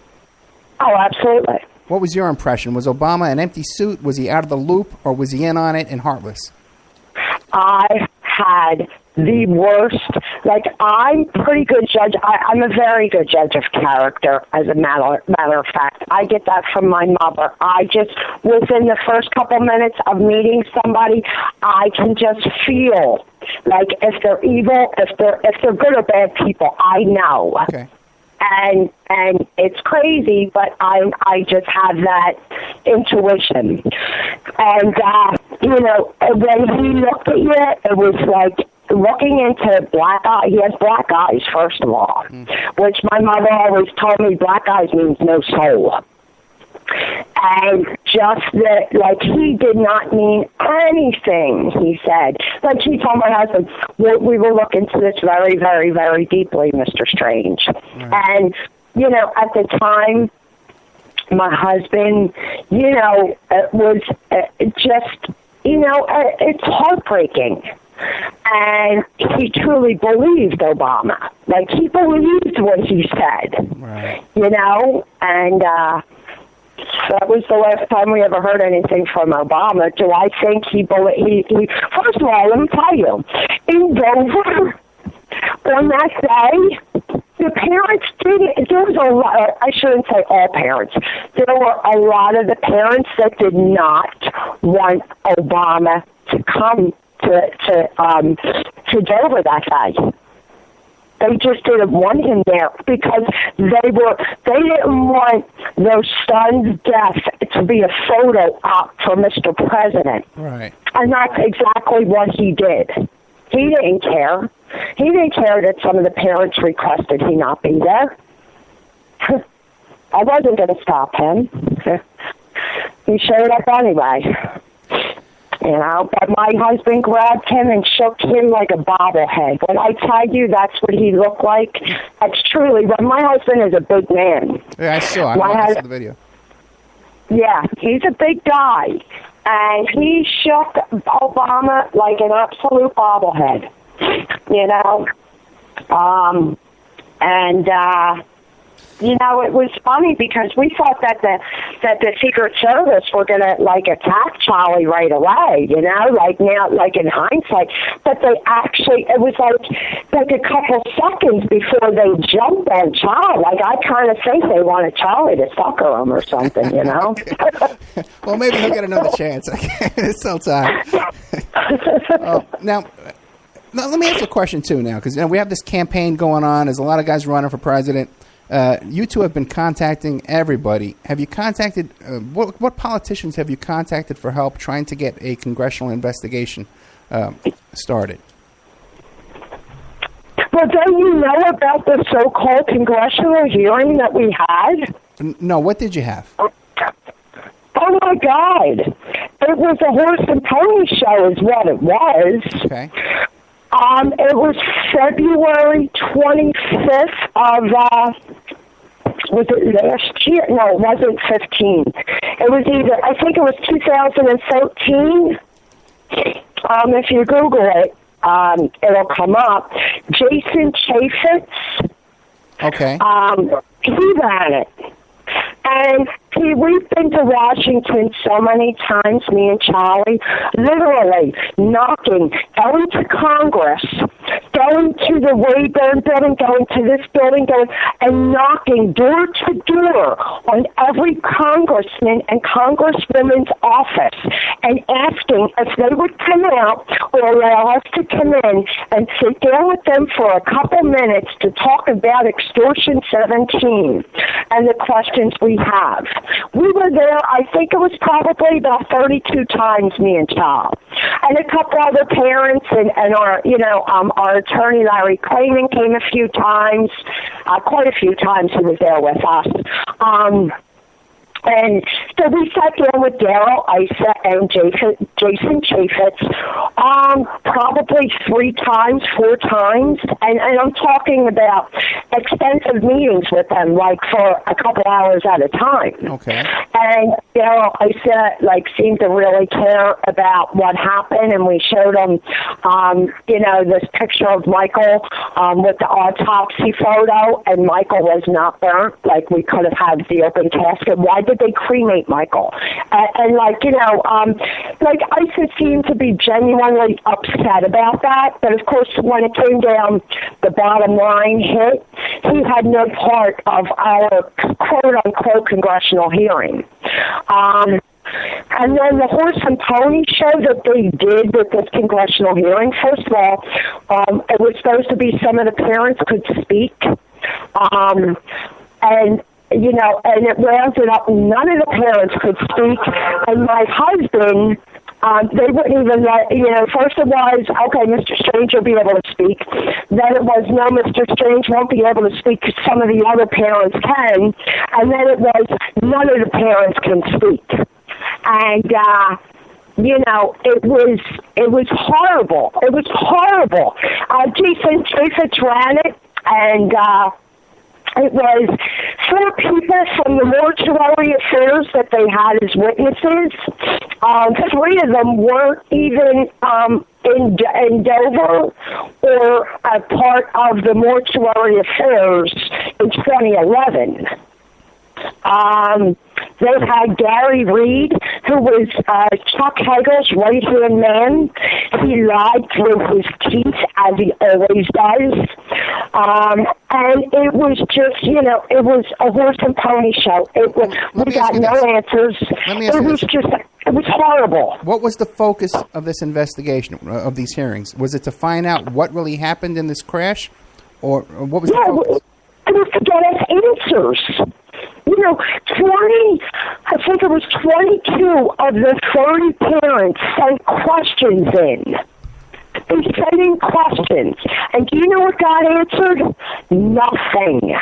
Oh, absolutely. What was your impression? Was Obama an empty suit? Was he out of the loop, or was he in on it and heartless? I had the worst, I'm pretty good judge. I'm a very good judge of character, as a matter of fact. I get that from my mother. I just, within the first couple minutes of meeting somebody, I can just feel like if they're evil, if they're good or bad people, I know. Okay. And it's crazy, but I just have that intuition. And, when he looked at you, it was like looking into black eyes. He has black eyes, first of all, which my mother always told me black eyes means no soul. And just that, he did not mean anything, he said. Like he told my husband, we will look into this very, very, very deeply, Mr. Strange. Right. And, at the time, my husband, it was just, it's heartbreaking. And he truly believed Obama. Like, he believed what he said. Right. You know? And that was the last time we ever heard anything from Obama. Do I think he first of all, let me tell you, in Dover, on that day, the parents didn't, there was a lot, I shouldn't say all parents, there were a lot of the parents that did not want Obama to come to Dover that day. They just didn't want him there because they didn't want their son's death to be a photo op for Mr. President. Right. And that's exactly what he did. He didn't care. He didn't care that some of the parents requested he not be there. I wasn't going to stop him. He showed up anyway. You know, but my husband grabbed him and shook him like a bobblehead. When I tell you that's what he looked like, that's truly, but my husband is a big man. Yeah, I saw the video. Yeah, he's a big guy. And he shook Obama like an absolute bobblehead. You know? You know, it was funny because we thought that the Secret Service were going to, like, attack Charlie right away, you know, like now, like in hindsight. But they actually, it was like a couple seconds before they jumped on Charlie. Like, I kind of think they wanted Charlie to sucker him or something, you know? Well, maybe he'll get another chance. It's still time. Now, let me ask a question, too, now, because we have this campaign going on. There's a lot of guys running for president. You two have been contacting everybody. Have you contacted, what politicians have you contacted for help trying to get a congressional investigation started? Well, don't you know about the so-called congressional hearing that we had? No, what did you have? Oh, my God. It was a horse and pony show is what it was. Okay. It was February 25th of, was it last year? No, it wasn't 15. It was I think it was 2013. If you Google it, it'll come up. Jason Chaffetz. Okay. He ran it. And we've been to Washington so many times, me and Charlie, literally knocking, going to Congress, going to the Wayburn building, going to this building, and knocking door to door on every congressman and congresswoman's office and asking if they would come out or allow us to come in and sit down with them for a couple minutes to talk about Extortion 17 and the questions we have. We were there, I think it was probably about 32 times, me and Charles. And a couple other parents and our, our attorney, Larry Clayman, came a few times. Quite a few times he was there with us. And so we sat down with Daryl Issa and Jason Chaffetz probably 3 times, 4 times. And I'm talking about extensive meetings with them, like for a couple hours at a time. Okay. And Daryl Issa, seemed to really care about what happened. And we showed him, this picture of Michael with the autopsy photo. And Michael was not burnt. We could have had the open casket. Why did they cremate Michael? And Issa seemed to be genuinely upset about that, but of course when it came down the bottom line hit, he had no part of our quote-unquote congressional hearing. And then the horse and pony show that they did with this congressional hearing, first of all, it was supposed to be some of the parents could speak, and it rounded up, none of the parents could speak, and my husband, they wouldn't even let, first it was, okay, Mr. Strange will be able to speak. Then it was, no, Mr. Strange won't be able to speak, some of the other parents can. And then it was, none of the parents can speak. And, it was horrible. It was horrible. Jason Chaffetz ran it, and, it was 4 people from the mortuary affairs that they had as witnesses. 3 of them weren't even in Dover or a part of the mortuary affairs in 2011. They've had Gary Reed, who was Chuck Hagel's right-hand man. He lied through his teeth, as he always does. And it was just, it was a horse and pony show. We got no answers. It was horrible. What was the focus of this investigation, of these hearings? Was it to find out what really happened in this crash? Or what was the focus? It was to get us answers. I think it was 22 of the 30 parents sent questions in. They sent in questions. And do you know what got answered? Nothing.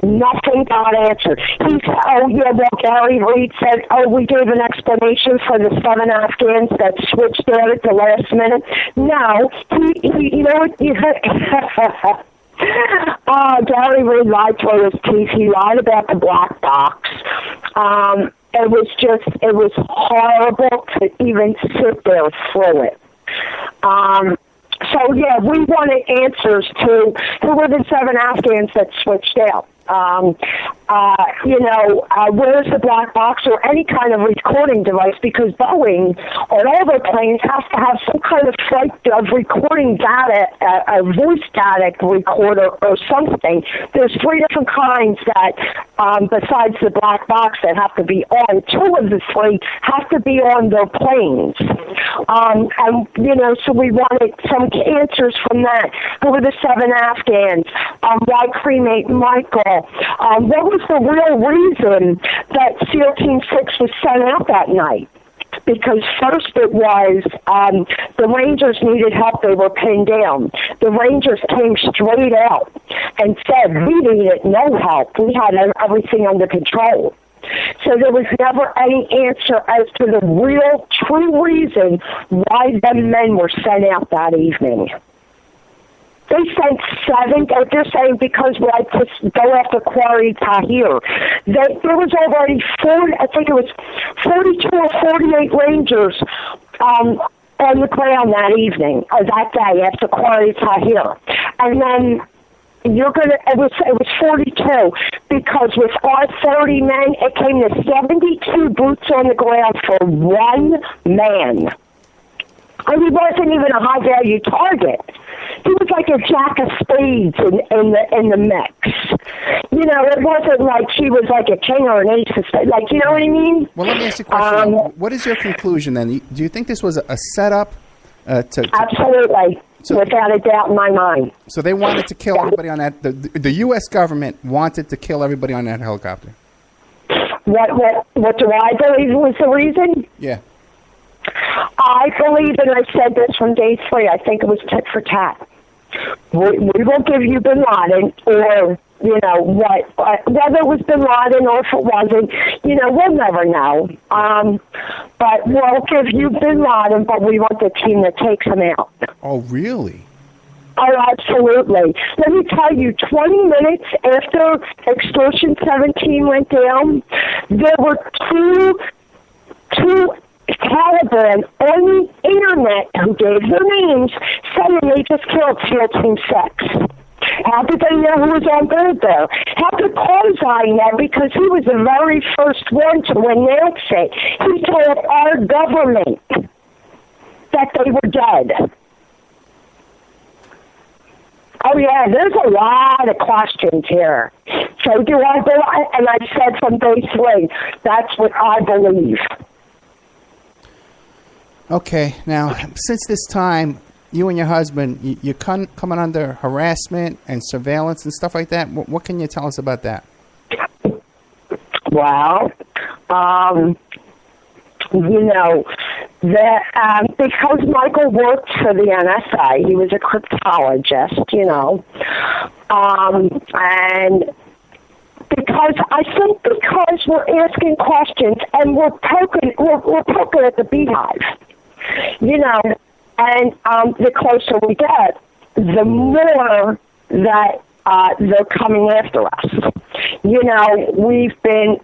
Nothing got answered. Gary Reed said, we gave an explanation for the 7 Afghans that switched out at the last minute. No, Gary Reed lied through his teeth. He lied about the black box. It was horrible to even sit there through it. We wanted answers to who were the 7 Afghans that switched out. Where's the black box or any kind of recording device, because Boeing on all their planes has to have some kind of flight of recording data, a voice data recorder or something. There's 3 different kinds that, besides the black box, that have to be on. 2 of the 3 have to be on their planes. So we wanted some answers from that. Who were the 7 Afghans? Why cremate Michael? What was the real reason that SEAL Team 6 was sent out that night? Because first it was the Rangers needed help. They were pinned down. The Rangers came straight out and said, we needed no help. We had everything under control. So there was never any answer as to the real, true reason why the men were sent out that evening. They sent 7. They're saying because we had to go after Quarry Tahir. There was already 42 or 48 Rangers on the ground that evening, or that day after Quarry Tahir. And then it was 42, because with our 30 men, it came to 72 boots on the ground for 1 man. And he wasn't even a high-value target. He was like a jack of spades in the mix. It wasn't like he was like a king or an ace of spades. Like, you know what I mean? Well, let me ask you a question. What is your conclusion then? Do you think this was a setup to Absolutely. Without a doubt in my mind. So they wanted to kill everybody on that. The U.S. government wanted to kill everybody on that helicopter. What do I believe was the reason? Yeah. I believe, and I said this from day 3, I think it was tit for tat. We will give you Bin Laden, or, whether it was Bin Laden or if it wasn't, we'll never know. But we'll give you Bin Laden, but we want the team that takes him out. Oh, really? Oh, absolutely. Let me tell you, 20 minutes after Extortion 17 went down, there were two Taliban on the internet who gave their names saying they just killed SEAL Team 6. How did they know who was on board there? How did Karzai know? Because he was the very first one to announce it. He told our government that they were dead. Oh, yeah, there's a lot of questions here. So do I believe, and I said from day 3, that's what I believe. Okay, now, since this time, you and your husband, you're coming under harassment and surveillance and stuff like that. What can you tell us about that? Well, because Michael worked for the NSA, he was a cryptologist, and because we're asking questions and we're poking at the beehive, and the closer we get, the more that they're coming after us. We've been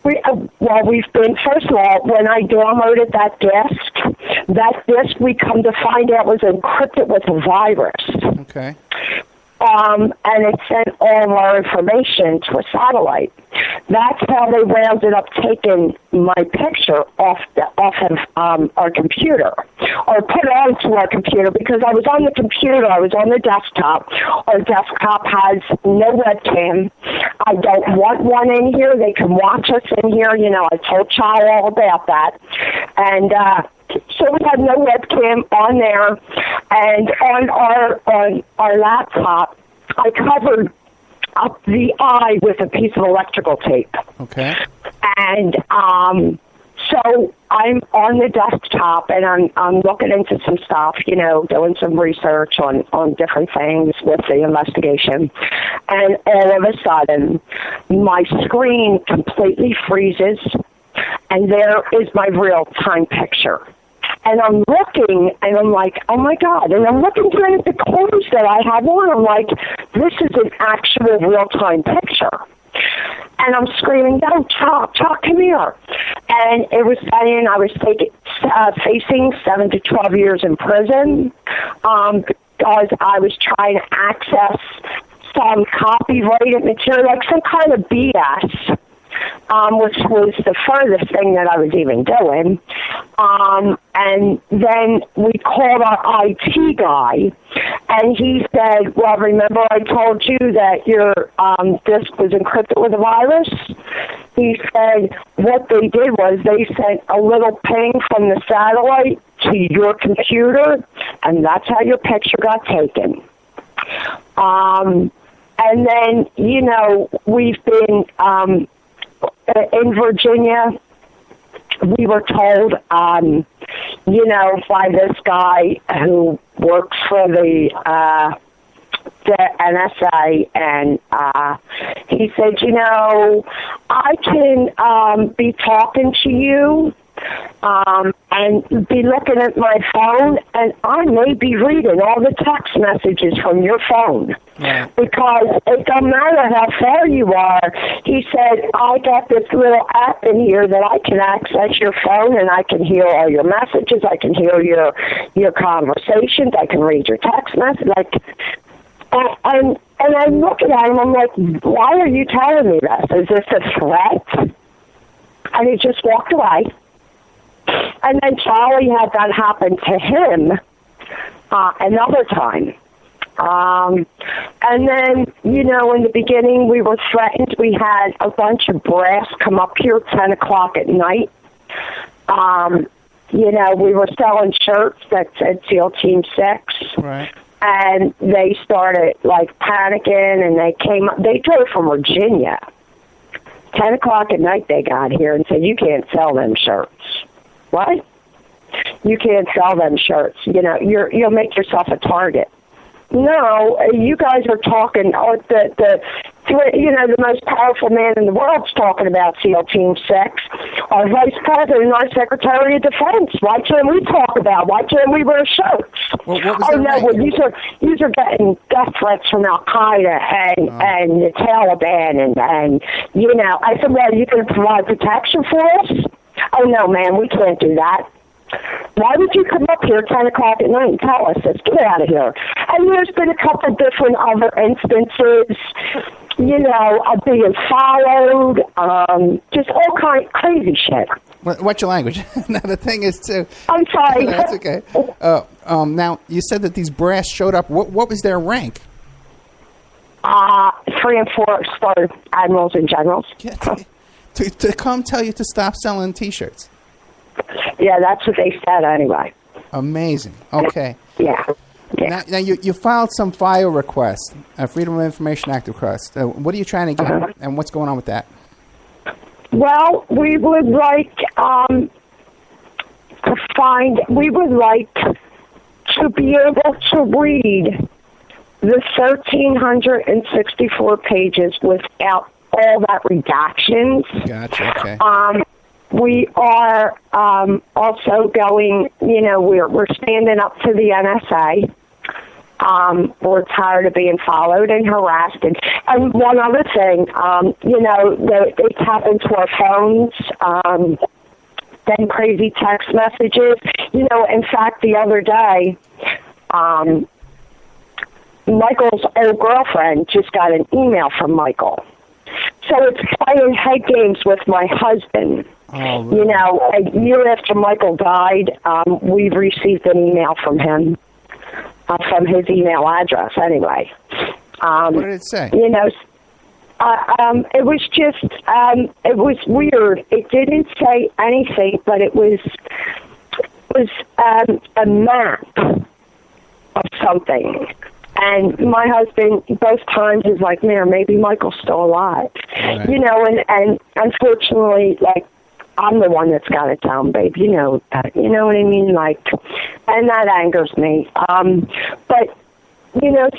We've been, first of all, when I downloaded that disk we come to find out was encrypted with a virus. Okay. And it sent all our information to a satellite. That's how they rounded up taking my picture off of our computer, or put it onto our computer, because I was on the computer, I was on the desktop. Our desktop has no webcam. I don't want one in here. They can watch us in here. You know, I told Chai all about that. And so we had no webcam on there, and on our laptop, I covered up the eye with a piece of electrical tape. Okay. And so I'm on the desktop, and I'm looking into some stuff, you know, doing some research on different things with the investigation. And all of a sudden, my screen completely freezes, and there is my real-time picture. And I'm looking, and I'm like, oh, my God. And I'm looking down at the clothes that I have on. I'm like, this is an actual real-time picture. And I'm screaming, no, Chalk, come here. And it was saying I was facing 7 to 12 years in prison because I was trying to access some copyrighted material, like some kind of BS. Which was the furthest thing that I was even doing. And then we called our IT guy, and he said, well, remember I told you that your disk was encrypted with a virus? He said what they did was they sent a little ping from the satellite to your computer, and that's how your picture got taken. And then, you know, we've been... in Virginia, we were told, you know, by this guy who works for the NSA, and he said, you know, I can be talking to you and be looking at my phone, and I may be reading all the text messages from your phone. Yeah. Because it doesn't matter how far you are. He said, I got this little app in here that I can access your phone, and I can hear all your messages. I can hear your conversations. I can read your text message. And I'm looking at him. I'm like, why are you telling me this? Is this a threat? And he just walked away. And then Charlie had that happen to him another time. And then, you know, in the beginning we were threatened. We had a bunch of brass come up here 10 o'clock at night. You know, we were selling shirts that said SEAL Team 6. Right. And they started, like, panicking, and they came up. They drove from Virginia. 10 o'clock at night they got here and said, you can't sell them shirts. What? You can't sell them shirts. You know, you'll make yourself a target. No, you guys are talking. The most powerful man in the world's talking about SEAL Team 6. Our vice president and our secretary of defense. Why can't we talk about? Why can't we wear shirts? Well, these are getting death threats from Al Qaeda and the Taliban and you know. I said, well, you can provide protection for us. Oh no, man, we can't do that. Why would you come up here 10 o'clock at night and tell us this? Get out of here. And there's been a couple different other instances, you know, of being followed, just all kind of crazy shit. What's your language? Now, the thing is, too... I'm sorry. That's okay. Now, you said that these brass showed up. What was their rank? 3 and 4 star admirals and generals. Yeah, to come tell you to stop selling T-shirts. Yeah, that's what they said anyway. Amazing. Okay. Yeah. Now you filed some FIO requests, Freedom of Information Act request. What are you trying to get, and what's going on with that? Well, we would like to be able to read the 1,364 pages without all that redactions. Gotcha. Okay. We are also going, you know, we're standing up to the NSA. We're tired of being followed and harassed. And one other thing, they tap into our phones, send crazy text messages. In fact, the other day, Michael's old girlfriend just got an email from Michael. So it's playing head games with my husband. Oh, really? A year after Michael died, we've received an email from him, from his email address anyway. What did it say? It was just, it was weird. It didn't say anything, but it was a map of something. And my husband, both times, is like, man, maybe Michael's still alive. Right. And unfortunately, I'm the one that's got to tell him, babe, that. You know what I mean? And that angers me. But,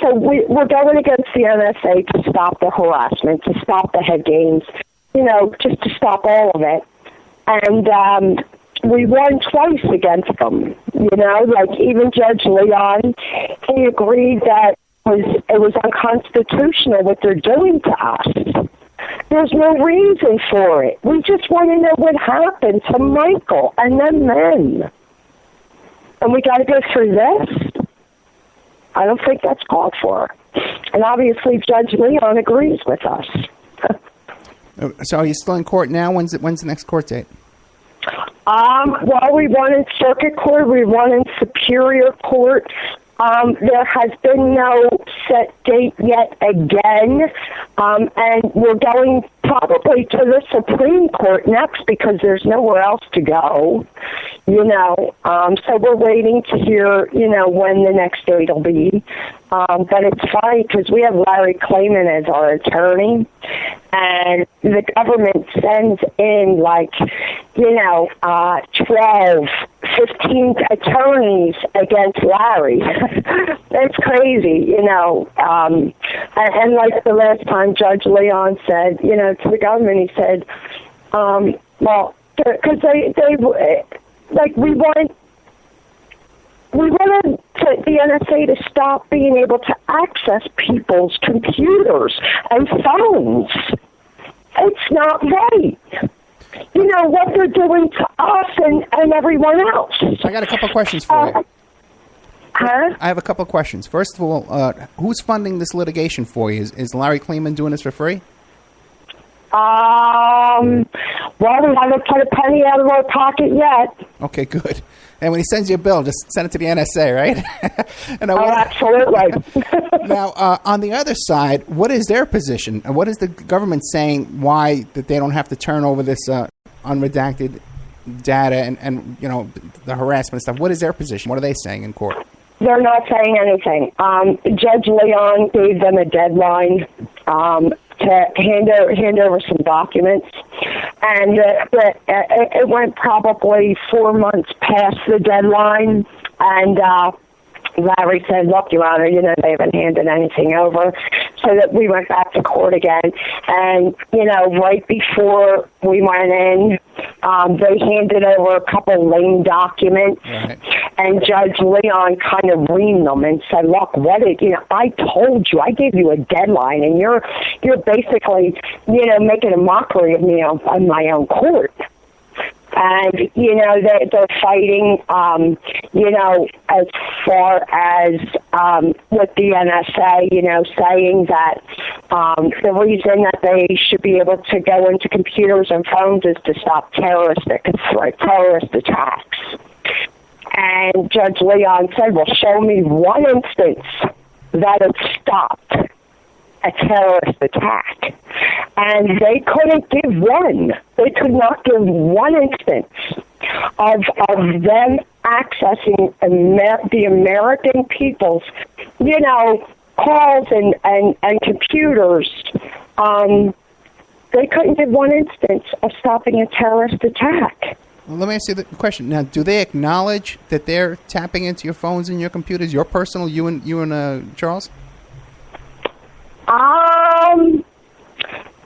so we're going against the NSA to stop the harassment, to stop the head games, just to stop all of it. And we won twice against them, even Judge Leon, he agreed that it was unconstitutional what they're doing to us. There's no reason for it. We just want to know what happened to Michael and them men. And we got to go through this? I don't think that's called for. And obviously Judge Leon agrees with us. So are you still in court now? When's the next court date? Well, we won in circuit court. We won in superior court. There has been no set date yet again, and we're going probably to the Supreme Court next because there's nowhere else to go, So we're waiting to hear, when the next date will be. But it's funny because we have Larry Klayman as our attorney, and the government sends in 12, 15 attorneys against Larry. It's crazy, and like the last time Judge Leon said, to the government, he said, because we wanted the NSA to stop being able to access people's computers and phones. It's not right. What they're doing to us and everyone else. I got a couple of questions for you. Huh? I have a couple of questions. First of all, who's funding this litigation for you? Is Larry Klayman doing this for free? Well, we haven't put a penny out of our pocket yet. Okay, good. And when he sends you a bill, just send it to the NSA, right? Absolutely. Now, on the other side, what is their position? What is the government saying why that they don't have to turn over this unredacted data and the harassment stuff? What is their position? What are they saying in court? They're not saying anything. Judge Leon gave them a deadline to hand over some documents, and it went probably 4 months past the deadline, and Larry said, look, Your Honor, they haven't handed anything over. So that we went back to court again. And, right before we went in, they handed over a couple lame documents. Right. And Judge Leon kind of reamed them and said, look, I told you, I gave you a deadline, and you're basically, making a mockery of me on my own court. And, they're fighting, as far as with the NSA, saying that the reason that they should be able to go into computers and phones is to stop terrorist attacks. And Judge Leon said, well, show me one instance that it stopped a terrorist attack. And they couldn't give one. They could not give one instance of them accessing the American people's, calls and computers. They couldn't give one instance of stopping a terrorist attack. Well, let me ask you the question. Now, do they acknowledge that they're tapping into your phones and your computers, your personal, you and Charles?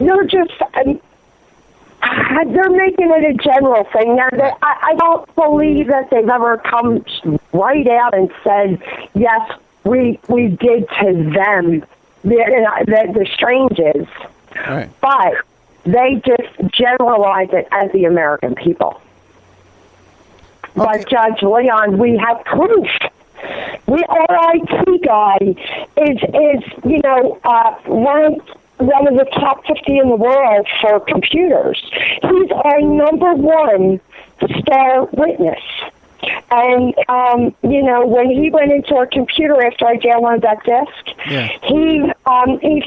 They're just, they're making it a general thing. Now, I don't believe that they've ever come right out and said, yes, we did to them, the strangers, Right. but they just generalize it as the American people. Okay. But Judge Leon, we have proof. Our IT guy is ranked one of the top 50 in the world for computers. He's our number one star witness. And, when he went into our computer after I downloaded that disk, he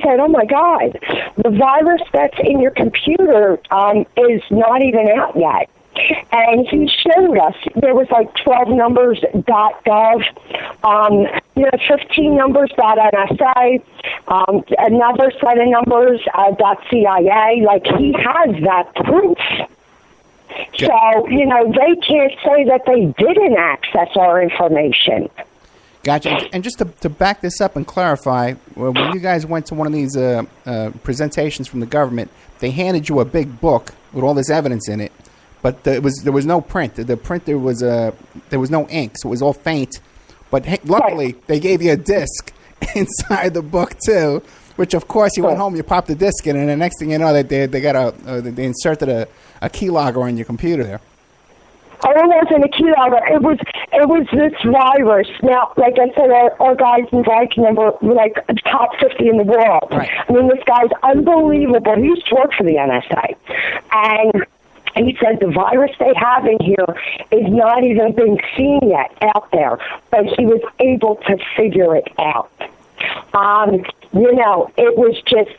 said, "Oh, my God, the virus that's in your computer is not even out yet." And he showed us there was like 12 numbers.gov, 15 numbers.nsa, another set of numbers .cia. Like, he has that proof. So, they can't say that they didn't access our information. Gotcha. And just to back this up and clarify, when you guys went to one of these presentations from the government, they handed you a big book with all this evidence in it, but there was no print. The printer there was no ink, so it was all faint. But luckily, they gave you a disc inside the book too, which of course you went home, you popped the disc in, and the next thing you know, they inserted a keylogger on your computer there. Oh, it wasn't a keylogger. It was this virus. Now, like I said, our guy's like number top 50 in the world. Right. I mean, this guy's unbelievable. He used to work for the NSA, and he said the virus they have in here is not even been seen yet out there, but he was able to figure it out. It was just.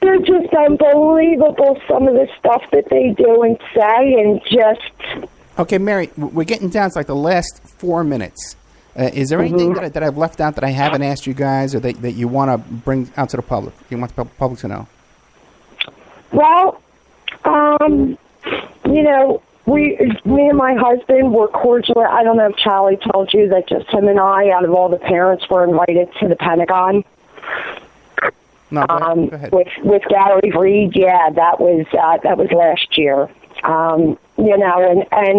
They're just unbelievable, some of the stuff that they do and say, and just... Okay, Mary, we're getting down to like the last 4 minutes. Is there anything that I've left out that I haven't asked you guys, or that you want to bring out to the public? You want the public to know? Well, me and my husband were cordial. I don't know if Charlie told you that just him and I, out of all the parents, were invited to the Pentagon. No, go ahead. With Gary Reed, that was last year. And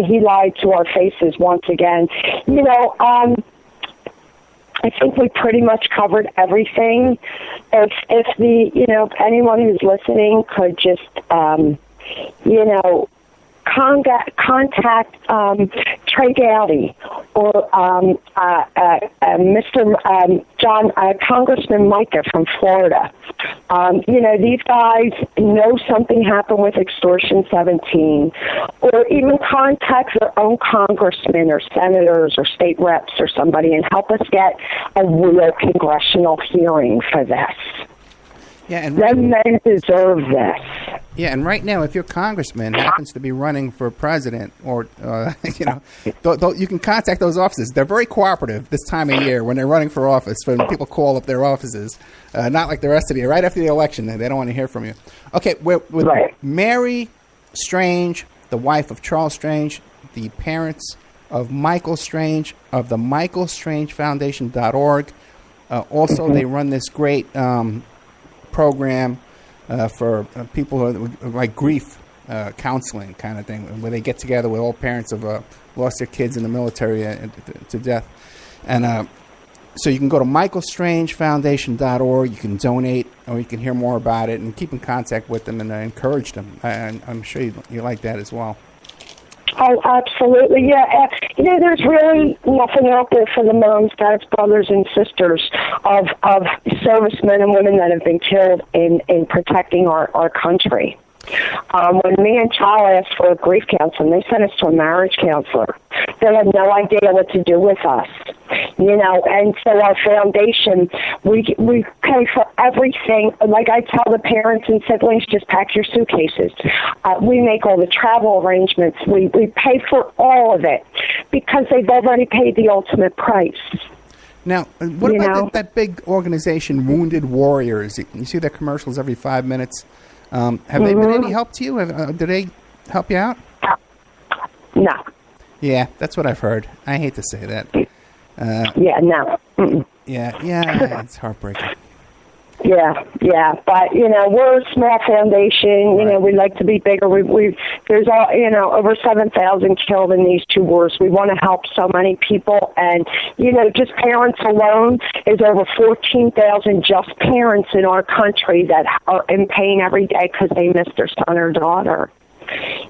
he lied to our faces once again. I think we pretty much covered everything. If anyone who's listening could just, contact Trey Gowdy or Mr. John, Congressman Micah from Florida. These guys know something happened with Extortion 17, or even contact their own congressmen or senators or state reps or somebody and help us get a real congressional hearing for this. Yeah, and them men deserve this. Yeah, and right now, if your congressman happens to be running for president, or you can contact those offices. They're very cooperative this time of year when they're running for office. When people call up their offices, not like the rest of the year. Right after the election, they don't want to hear from you. Okay, with Mary Strange, the wife of Charles Strange, the parents of Michael Strange of the MichaelStrangeFoundation.org. Also, they run this great program for people who like grief counseling kind of thing, where they get together with all parents of lost their kids in the military to death. And so you can go to MichaelStrangeFoundation.org. You can donate, or you can hear more about it and keep in contact with them and encourage them. And I'm sure you like that as well. Oh, absolutely, yeah. There's really nothing out there for the moms, dads, brothers, and sisters of servicemen and women that have been killed in protecting our country. When me and Charlie asked for a grief counseling, they sent us to a marriage counselor. They had no idea what to do with us, and so our foundation, we pay for everything. Like I tell the parents and siblings, just pack your suitcases. We make all the travel arrangements. We pay for all of it because they've already paid the ultimate price. Now, what about that big organization, Wounded Warriors? You see their commercials every 5 minutes. Have they been any help to you? Do they help you out? No. Yeah, that's what I've heard. I hate to say that. No. Mm-mm. Yeah, it's heartbreaking. Yeah. But, we're a small foundation. Right. We'd like to be bigger. There's over 7,000 killed in these two wars. We want to help so many people. And, just parents alone is over 14,000 just parents in our country that are in pain every day because they miss their son or daughter.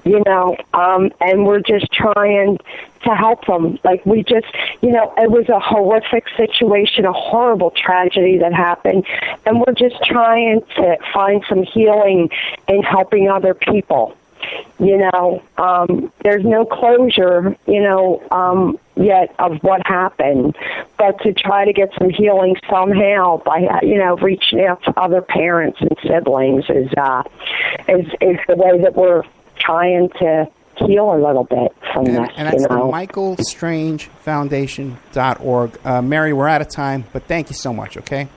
And we're just trying to help them. Like it was a horrific situation, a horrible tragedy that happened, and we're just trying to find some healing in helping other people. There's no closure, yet of what happened, but to try to get some healing somehow by, reaching out to other parents and siblings is the way that we're trying to heal a little bit from this. And that's the michaelstrangefoundation.org. Mary, we're out of time, but thank you so much, okay?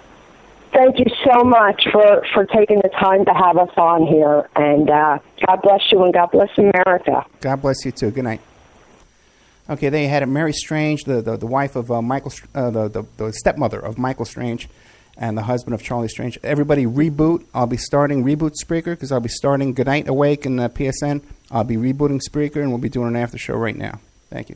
Thank you so much for taking the time to have us on here. And God bless you and God bless America. God bless you, too. Good night. Okay, there you had it. Mary Strange, the wife of Michael, the stepmother of Michael Strange, and the husband of Charlie Strange. Everybody reboot. I'll be starting Reboot Spreaker because I'll be starting Goodnight Awake and PSN. I'll be rebooting Spreaker, and we'll be doing an after show right now. Thank you.